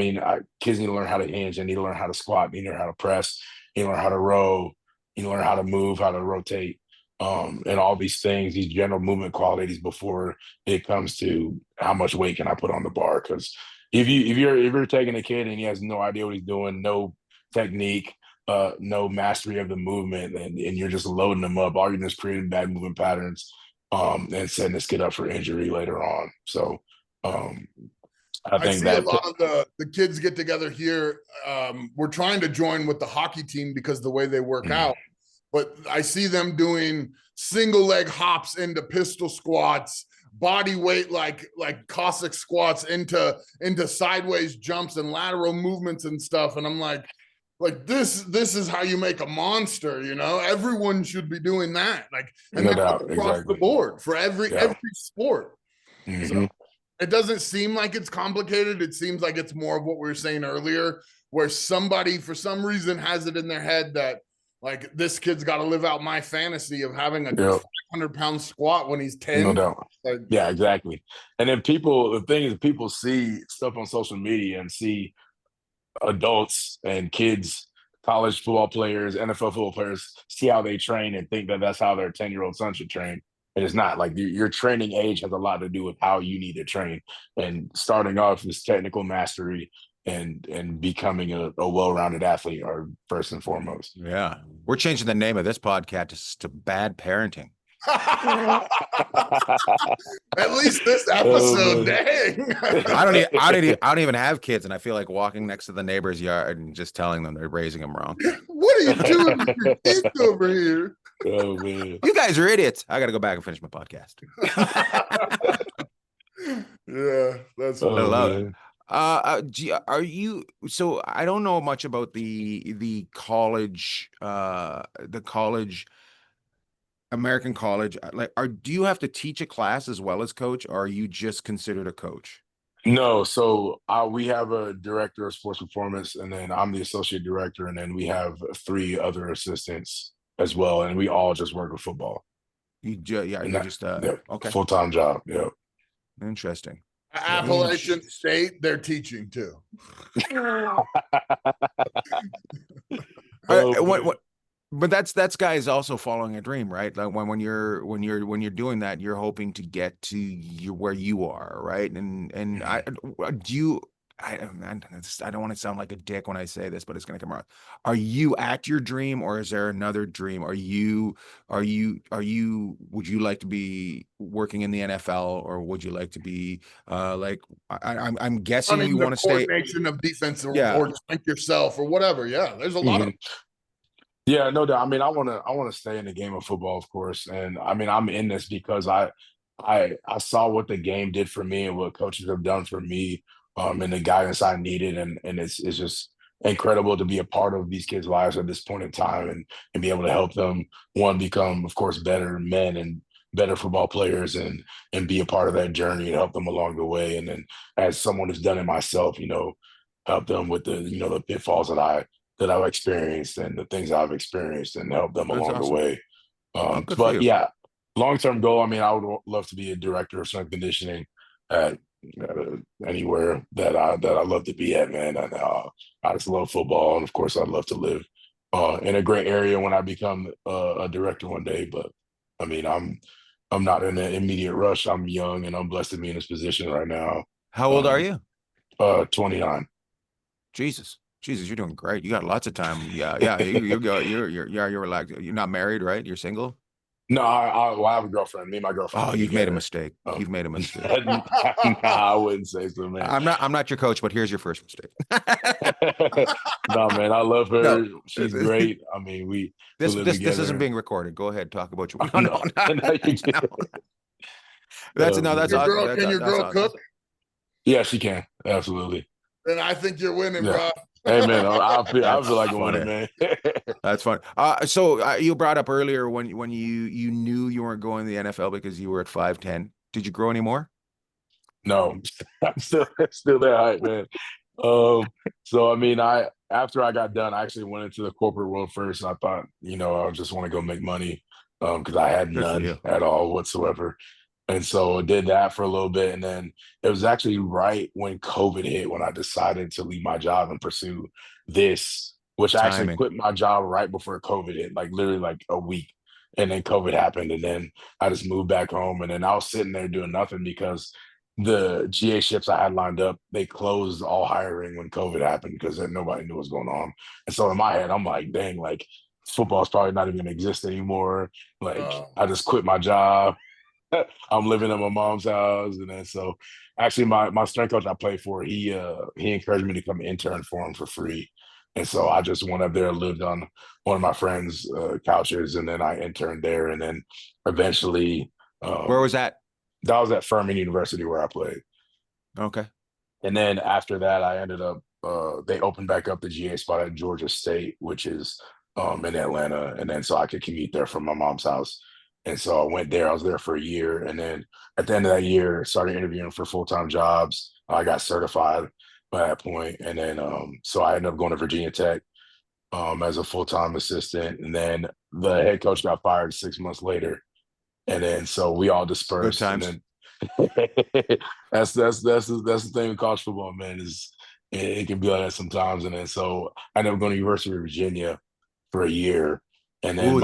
kids need to learn how to hinge, and need to learn how to squat, need to learn how to press, need to learn how to row, need to learn how to move, how to rotate, and all these things, these general movement qualities before it comes to how much weight can I put on the bar. Because if you're taking a kid and he has no idea what he's doing, no technique, no mastery of the movement, and you're just loading them up, all you're just creating bad movement patterns, and setting this kid up for injury later on. So I think see a lot of the kids get together here. We're trying to join with the hockey team because the way they work out, but I see them doing single leg hops into pistol squats, body weight like Cossack squats into sideways jumps and lateral movements and stuff. And I'm like this is how you make a monster. Everyone should be doing that. And across the board for every sport. So it doesn't seem like it's complicated. It seems like it's more of what we were saying earlier, where somebody for some reason has it in their head that this kid's got to live out my fantasy of having a 500-pound squat when he's 10. No doubt. Yeah, exactly. And then the thing is, people see stuff on social media and see adults and kids, college football players, NFL football players, see how they train and think that that's how their 10-year-old son should train. And it's not like your training age has a lot to do with how you need to train. And starting off is technical mastery and becoming a well-rounded athlete are first and foremost. Yeah. We're changing the name of this podcast to Bad Parenting. At least this episode, dang. I don't even have kids, and I feel like walking next to the neighbor's yard and just telling them they're raising them wrong. What are you doing with your kids over here? Oh man, you guys are idiots. I got to go back and finish my podcast. Yeah, that's I love it. Are you, so I don't know much about the college, American college. Like, do you have to teach a class as well as coach, or are you just considered a coach? No, so we have a director of sports performance, and then I'm the associate director, and then we have 3 other assistants as well, and we all just work with football. Okay, full-time job. Yeah, interesting. Appalachian State, they're teaching too. But that's guys also following a dream, right? Like when you're doing that, you're hoping to get to where you are, right? And I don't want to sound like a dick when I say this, but it's going to come out. Are you at your dream, or is there another dream? Would you like to be working in the NFL, or would you like to be I'm guessing you want to stay coordination of defense, or think yourself or whatever. Yeah, there's a lot of. Yeah, no doubt. I mean, I want to stay in the game of football, of course, and I mean, I'm in this because I saw what the game did for me and what coaches have done for me. And the guidance I needed, and it's just incredible to be a part of these kids' lives at this point in time, and be able to help them become, of course, better men and better football players, and be a part of that journey and help them along the way. And then, as someone who's done it myself, help them with the pitfalls that I've experienced and the things I've experienced, and help them along the way. But yeah, long-term goal. I mean, I would love to be a director of strength conditioning at anywhere that I love to be at, man. And I just love football, and of course I'd love to live in a great area when I become a director one day. But I mean, I'm not in an immediate rush. I'm young, and I'm blessed to be in this position right now. How old are you? 29. Jesus, you're doing great. You got lots of time. Yeah. You're relaxed. You're not married, right? You're single. No, I have a girlfriend. Me and my girlfriend. Oh, you've made a mistake. You've made a mistake. Nah, I wouldn't say so, man. I'm not your coach, but here's your first mistake. No, man, I love her. No, she's great. I mean, this isn't being recorded. Go ahead, talk about your. No. That's awesome. Can your girl cook? Yeah, she can. Absolutely. Then I think you're winning, bro. Hey man, I feel like a winner, man. That's fun. So you brought up earlier when you knew you weren't going to the NFL because you were at 5'10". Did you grow any more? No, I'm still that height, man. So I mean, after I got done, I actually went into the corporate world first. I thought, I just want to go make money because I had none at all whatsoever. And so I did that for a little bit. And then it was actually right when COVID hit when I decided to leave my job and pursue this, which I actually quit my job right before COVID hit, like literally like a week. And then COVID happened. And then I just moved back home. And then I was sitting there doing nothing because the GA ships I had lined up, they closed all hiring when COVID happened because nobody knew what was going on. And so in my head, I'm like, dang, like football's probably not even going to exist anymore. Like I just quit my job. I'm living at my mom's house. And then so actually my strength coach I played for, he encouraged me to come intern for him for free. And so I just went up there, lived on one of my friends' couches, and then I interned there. And then eventually where was that? That was at Furman University where I played. Okay. And then after that I ended up they opened back up the GA spot at Georgia State, which is in Atlanta. And then so I could commute there from my mom's house. And so I went there. I was there for a year. And then at the end of that year, started interviewing for full-time jobs. I got certified by that point. And then so I ended up going to Virginia Tech as a full-time assistant. And then the head coach got fired 6 months later. And then so we all dispersed. Good times. And then that's the thing with college football, man, is it can be like that sometimes. And then so I ended up going to University of Virginia for a year. And then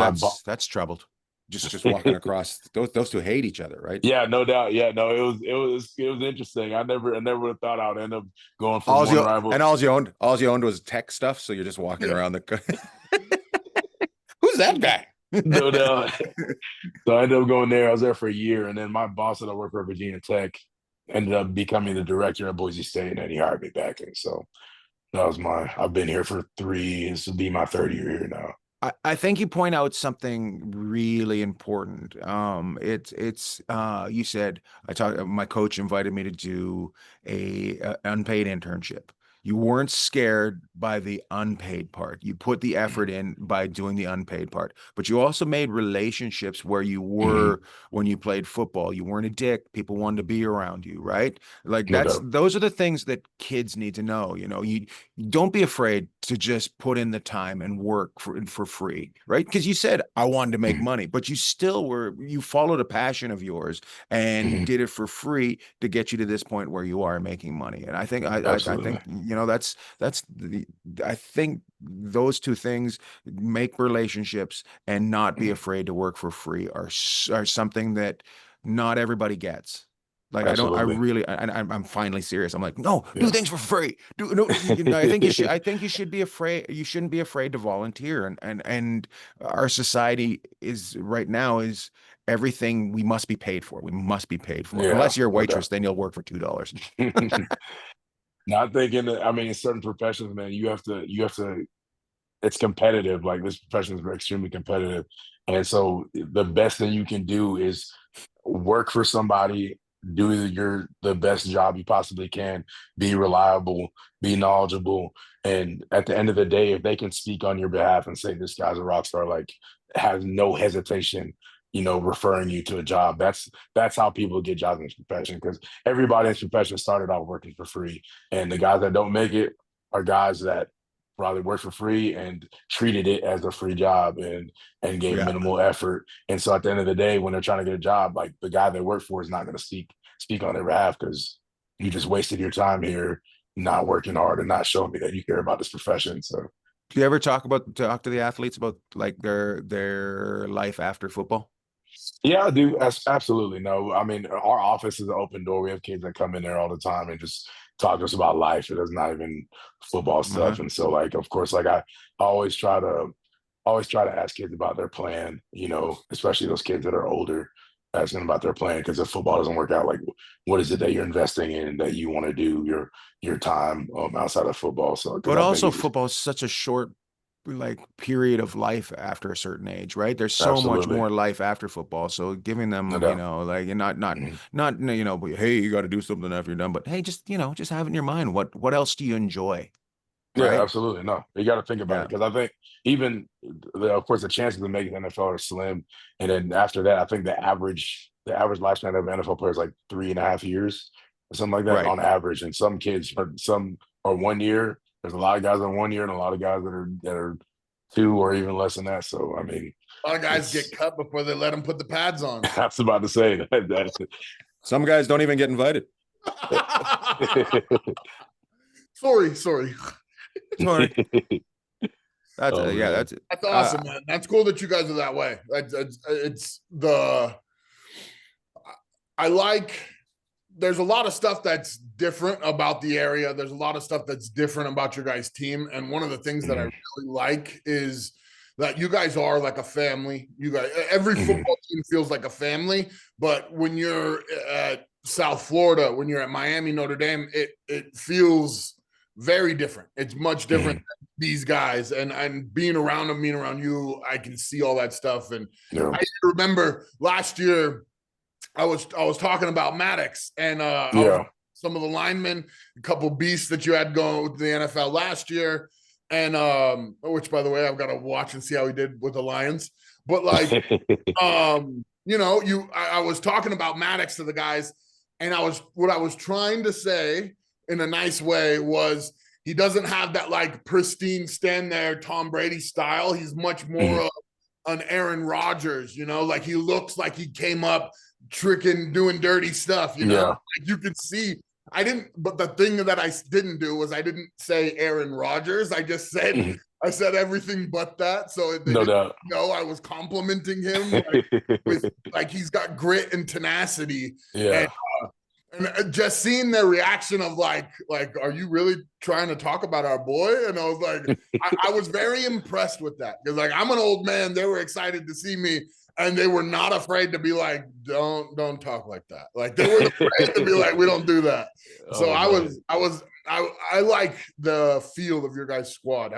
that's troubled. just walking across. Those two hate each other, right? Yeah, no doubt. Yeah, no, it was interesting. I never would have thought I'd end up going from All one you rival. and all you owned was tech stuff. So you're just walking around the. Who's that guy? No doubt. So I ended up going there. I was there for a year, and then my boss that I worked for Virginia Tech ended up becoming the director at Boise State, and then he hired me back. And so that was I've been here for 3. This will be my 3rd year here now. I think you point out something really important. You said my coach invited me to do a unpaid internship. You weren't scared by the unpaid part. You put the effort in by doing the unpaid part, but you also made relationships where you were when you played football. You weren't a dick. People wanted to be around you, right? Like those are the things that kids need to know. You don't be afraid to just put in the time and work for free, right? Because you said I wanted to make money, but you followed a passion of yours and did it for free to get you to this point where you are making money. And I think I think I think those two things, make relationships and not be afraid to work for free, are something that not everybody gets. Like Absolutely. I'm finally serious. I'm like, no, do things for free. I think you should be afraid. You shouldn't be afraid to volunteer. And our society is right now is everything we must be paid for. We must be paid for. Yeah, Unless you're a waitress, then you'll work for $2. Not thinking that, I mean, in certain professions, man, you have to, it's competitive. Like this profession is extremely competitive. And so the best thing you can do is work for somebody, do the best job you possibly can, be reliable, be knowledgeable. And at the end of the day, if they can speak on your behalf and say, this guy's a rock star, like has no hesitation, referring you to a job. That's how people get jobs in this profession, because everybody in this profession started out working for free. And the guys that don't make it are guys that probably worked for free and treated it as a free job and gave minimal effort. And so at the end of the day, when they're trying to get a job, like the guy they work for is not going to speak on their behalf, because you just wasted your time here not working hard and not showing me that you care about this profession. So do you ever talk to the athletes about like their life after football? Yeah, I do. Absolutely. No, I mean, our office is an open door. We have kids that come in there all the time and just talk to us about life. It is not even football stuff. And so, like, of course, like I always try to ask kids about their plan, especially those kids that are older, asking about their plan. Because if football doesn't work out, like, what is it that you're investing in that you want to do your time outside of football? So, but also football is such a short period of life after a certain age, right? There's so much more life after football. So giving them, and not, hey, you got to do something after you're done, but hey, just have it in your mind. What else do you enjoy? Right? Yeah, absolutely. No, you got to think about it, because I think even of course the chances of making the NFL are slim, and then after that, I think the average lifespan of an NFL player is like 3.5 years or something like that on average. And some kids are 1 year. There's a lot of guys on 1 year and a lot of guys that are 2 or even less than that. So I mean, a lot of guys get cut before they let them put the pads on. I was about to say that. Some guys don't even get invited. Sorry. That's that's awesome, man. That's cool that you guys are that way. There's a lot of stuff that's different about the area. There's a lot of stuff that's different about your guys' team. And one of the things that I really like is that you guys are like a family. You guys, every football team feels like a family, but when you're at South Florida, when you're at Miami, Notre Dame, it feels very different. It's much different than these guys, and being around them, being around you, I can see all that stuff. And I remember last year, I was talking about Maddox and some of the linemen, a couple beasts that you had going with the NFL last year, and which, by the way, I've got to watch and see how he did with the Lions. But like, I was talking about Maddox to the guys, and what I was trying to say in a nice way was he doesn't have that like pristine stand there Tom Brady style. He's much more of an Aaron Rodgers, like he looks like he came up tricking, doing dirty stuff, like you can see. But the thing that I didn't do was I didn't say Aaron Rodgers. I just said I said everything but that. So they No didn't doubt. know I was complimenting him with like he's got grit and tenacity. Yeah. And just seeing their reaction of like, are you really trying to talk about our boy? And I was like, I was very impressed with that because like I'm an old man. They were excited to see me, and they were not afraid to be like, don't talk like that. Like they were afraid to be like, we don't do that. So I like the feel of your guys' squad.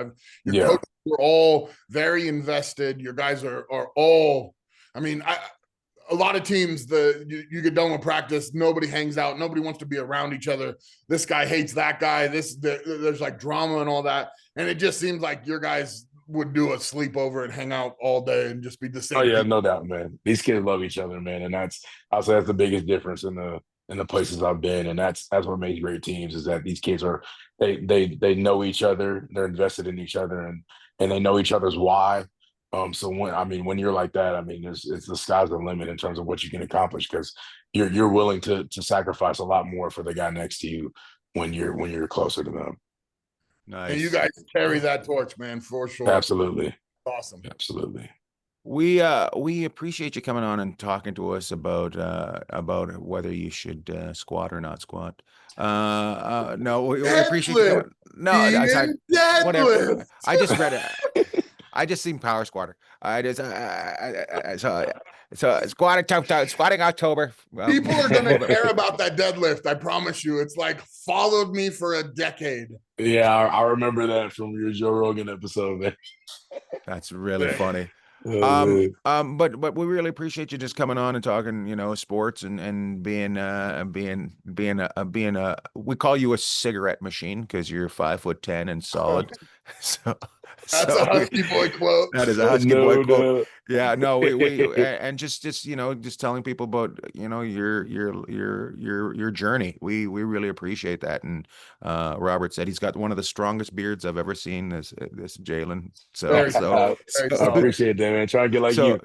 Your coaches were all very invested. Your guys are all. I mean, a lot of teams, you get done with practice, nobody hangs out, nobody wants to be around each other. This guy hates that guy. There's like drama and all that, and it just seems like your guys would do a sleepover and hang out all day and just be the same. Oh yeah, no doubt, man. These kids love each other, man, and I'll say that's the biggest difference in the places I've been, and that's what makes great teams is that these kids are they know each other, they're invested in each other, and they know each other's why. So when you're like that, I mean, it's the sky's the limit in terms of what you can accomplish because you're willing to sacrifice a lot more for the guy next to you when you're closer to them. Nice. And you guys carry that torch, man, for sure. Absolutely. Awesome. Absolutely. We appreciate you coming on and talking to us about whether you should squat or not squat. No, we appreciate you coming. No, whatever. I just read it. I just seen Power Squatter. So squatting October. People are gonna care about that deadlift. I promise you. It's like followed me for a decade. Yeah, I remember that from your Joe Rogan episode, man. That's really funny. But we really appreciate you just coming on and talking, sports and being we call you a cigarette machine because you're 5'10" and solid. That's a Husky Boy quote. That is a Husky Boy quote. Yeah, no, we and just telling people about your journey. We really appreciate that. And Robert said he's got one of the strongest beards I've ever seen. This Jaylan. I appreciate that, man. Try to get like you.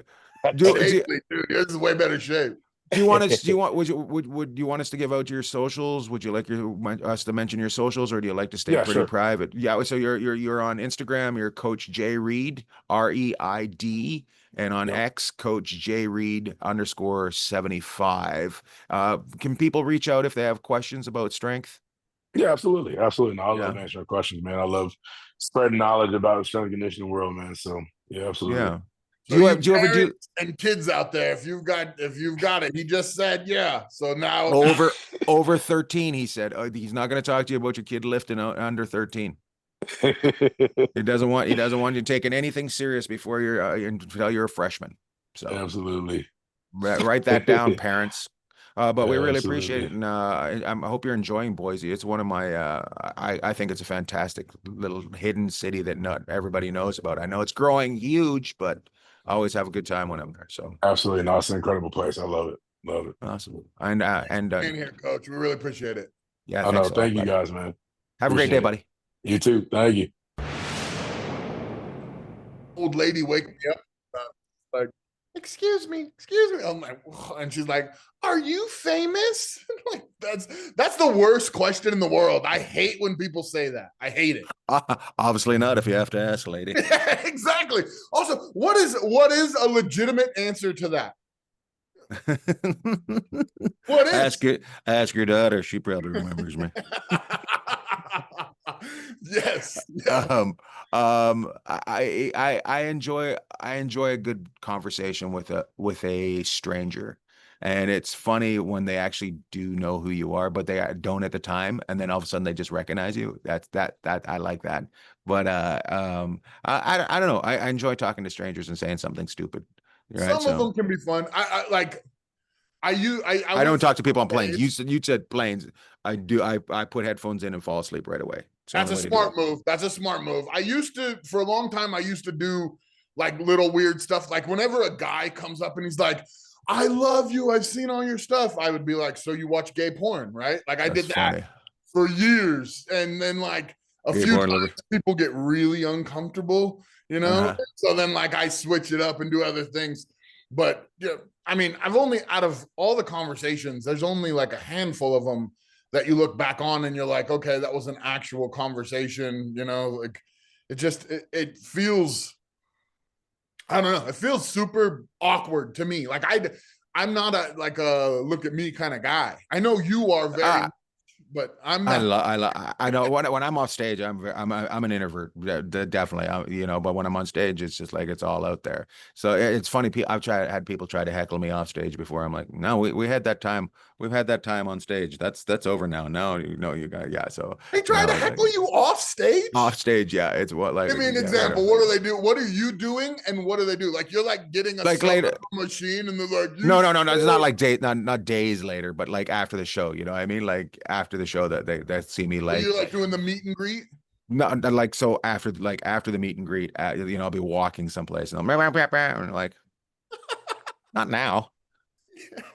Dude, this is way better shape. Would you want us to give out your socials? Would you like us to mention your socials, or do you like to stay pretty private? Yeah. So you're on Instagram. You're Coach Jay Reid, REID, and on X, Coach Jay Reid _75. Can people reach out if they have questions about strength? Yeah, absolutely. I love answering questions, man. I love spreading knowledge about the strength and conditioning world, man. So yeah, absolutely. Yeah. Do you ever do and kids out there, if you've got it, he just said, yeah. So now over 13, he said, he's not going to talk to you about your kid lifting under 13. He doesn't want you taking anything serious before until you're a freshman. So absolutely. Write that down, parents. But we really appreciate it, and I hope you're enjoying Boise. It's one of my, I think it's a fantastic little hidden city that not everybody knows about. I know it's growing huge, but I always have a good time when I'm there. So absolutely, no, it's an incredible place. I love it. Awesome. And being here, Coach, we really appreciate it. Yeah, thank you guys, man. Have a great day, buddy. You too. Thank you. Old lady wake me up, like, excuse me. I'm like, and she's like, are you famous? Like, that's the worst question in the world. I hate when people say that. I hate it. Obviously not if you have to ask, lady. Exactly. Also, what is a legitimate answer to that? What is? Ask your daughter. She probably remembers me. Yes. I enjoy a good conversation with a stranger, and it's funny when they actually do know who you are, but they don't at the time, and then all of a sudden they just recognize you. That I like that. But I don't know. I enjoy talking to strangers and saying something stupid. Right? Some of them can be fun. I don't talk to people on planes. You said planes. I do. I put headphones in and fall asleep right away. That's a smart move. That's a smart move. For a long time, I used to do like little weird stuff. Like whenever a guy comes up and he's like, I love you, I've seen all your stuff, I would be like, so you watch gay porn, right? Like I did that for years. And then like a few times people get really uncomfortable, So then like I switch it up and do other things. But yeah, I mean, out of all the conversations, there's only like a handful of them that you look back on and you're like, okay, that was an actual conversation, like it feels, I don't know, it feels super awkward to me. Like I'm not a look at me kind of guy. I know you are very but I'm not. I know when I'm off stage, I'm an introvert, definitely. You know, but when I'm on stage, it's just like it's all out there. So it's funny. I've had people try to heckle me off stage before. I'm like, no, we had that time. We've had that time on stage. That's over now. Now you know you got So they try to heckle you off stage. Off stage, yeah. It's what like. Give me an example. What do they do? What are you doing? And what do they do? Like you're like getting a like later machine, and they're like, no. It's not like not days later, but like after the show. You know what I mean? Like after the show that see me like. So you're like doing the meet and greet. No, like so after the meet and greet, you know, I'll be walking someplace and I'm like, not now.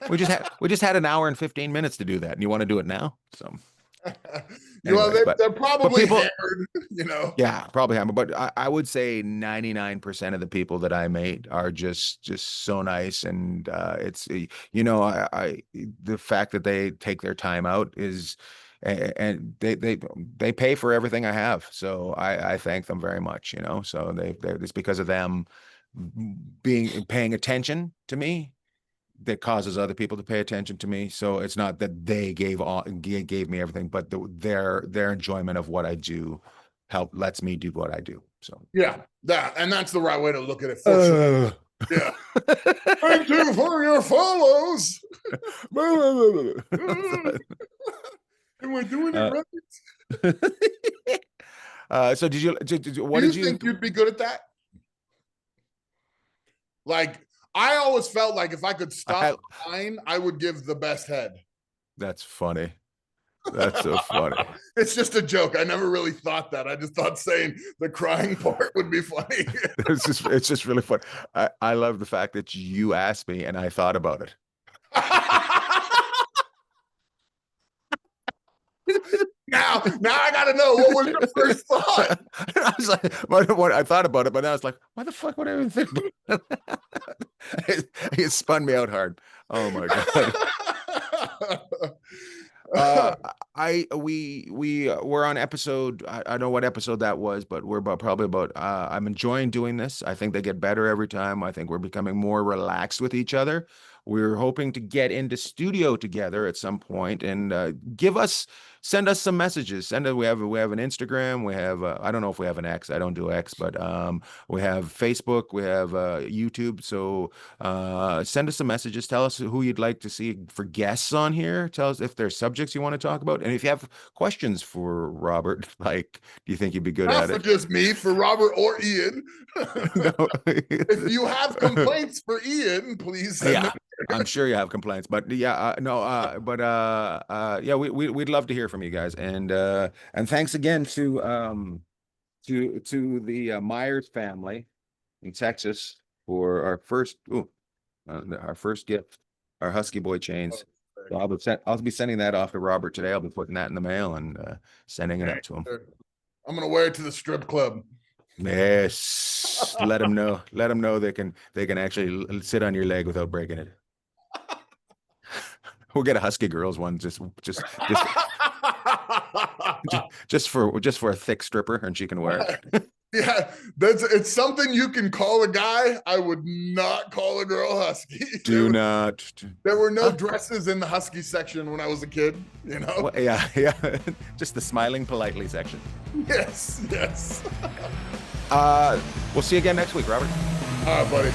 We just had an hour and 15 minutes to do that, and you want to do it now? So, anyway, they're probably hammered, you know. Yeah, probably hammered. But I would say 99% of the people that I meet are just so nice, and it's you know, I the fact that they take their time out is. And they pay for everything I have, so I thank them very much. You know, so it's because of them paying attention to me that causes other people to pay attention to me. So it's not that they gave me everything, but their enjoyment of what I do lets me do what I do. So yeah, and that's the right way to look at it. For sure. Yeah. Thank you for your follows. And we're doing it right. So did you think you'd be good at that? Like, I always felt like if I could stop crying, I would give the best head. That's funny. That's so funny. It's just a joke. I never really thought that. I just thought saying the crying part would be funny. It's just really funny. I love the fact that you asked me and I thought about it. Now I gotta know, what was your first thought? I was like, I thought about it, but now it's like, why the fuck would I even think about it? It spun me out hard. Oh my god. We're on episode. I don't know what episode that was, but we're probably about. I'm enjoying doing this. I think they get better every time. I think we're becoming more relaxed with each other. We're hoping to get into studio together at some point and send us some messages. We have an Instagram. We have I don't know if we have an X. I don't do X, but we have Facebook. We have YouTube. So send us some messages. Tell us who you'd like to see for guests on here. Tell us if there's subjects you want to talk about, and if you have questions for Robert, like, do you think you'd be good at it? Not for just me, for Robert or Ian. No. If you have complaints for Ian, please send them. I'm sure you have complaints, but we'd love to hear from you guys, and thanks again to the Myers family in Texas for our first gift, our Husky Boy chains. So I'll be sending that off to Robert today. I'll be putting that in the mail and sending it up to him. I'm gonna wear it to the strip club. Yes, let them know. Let them know they can actually sit on your leg without breaking it. We'll get a Husky Girls one just for a thick stripper, and she can wear it. Yeah, it's something you can call a guy. I would not call a girl Husky. Do not. There were no dresses in the Husky section when I was a kid, you know? Well, yeah. Just the smiling politely section. Yes. We'll see you again next week, Robert. All right, buddy.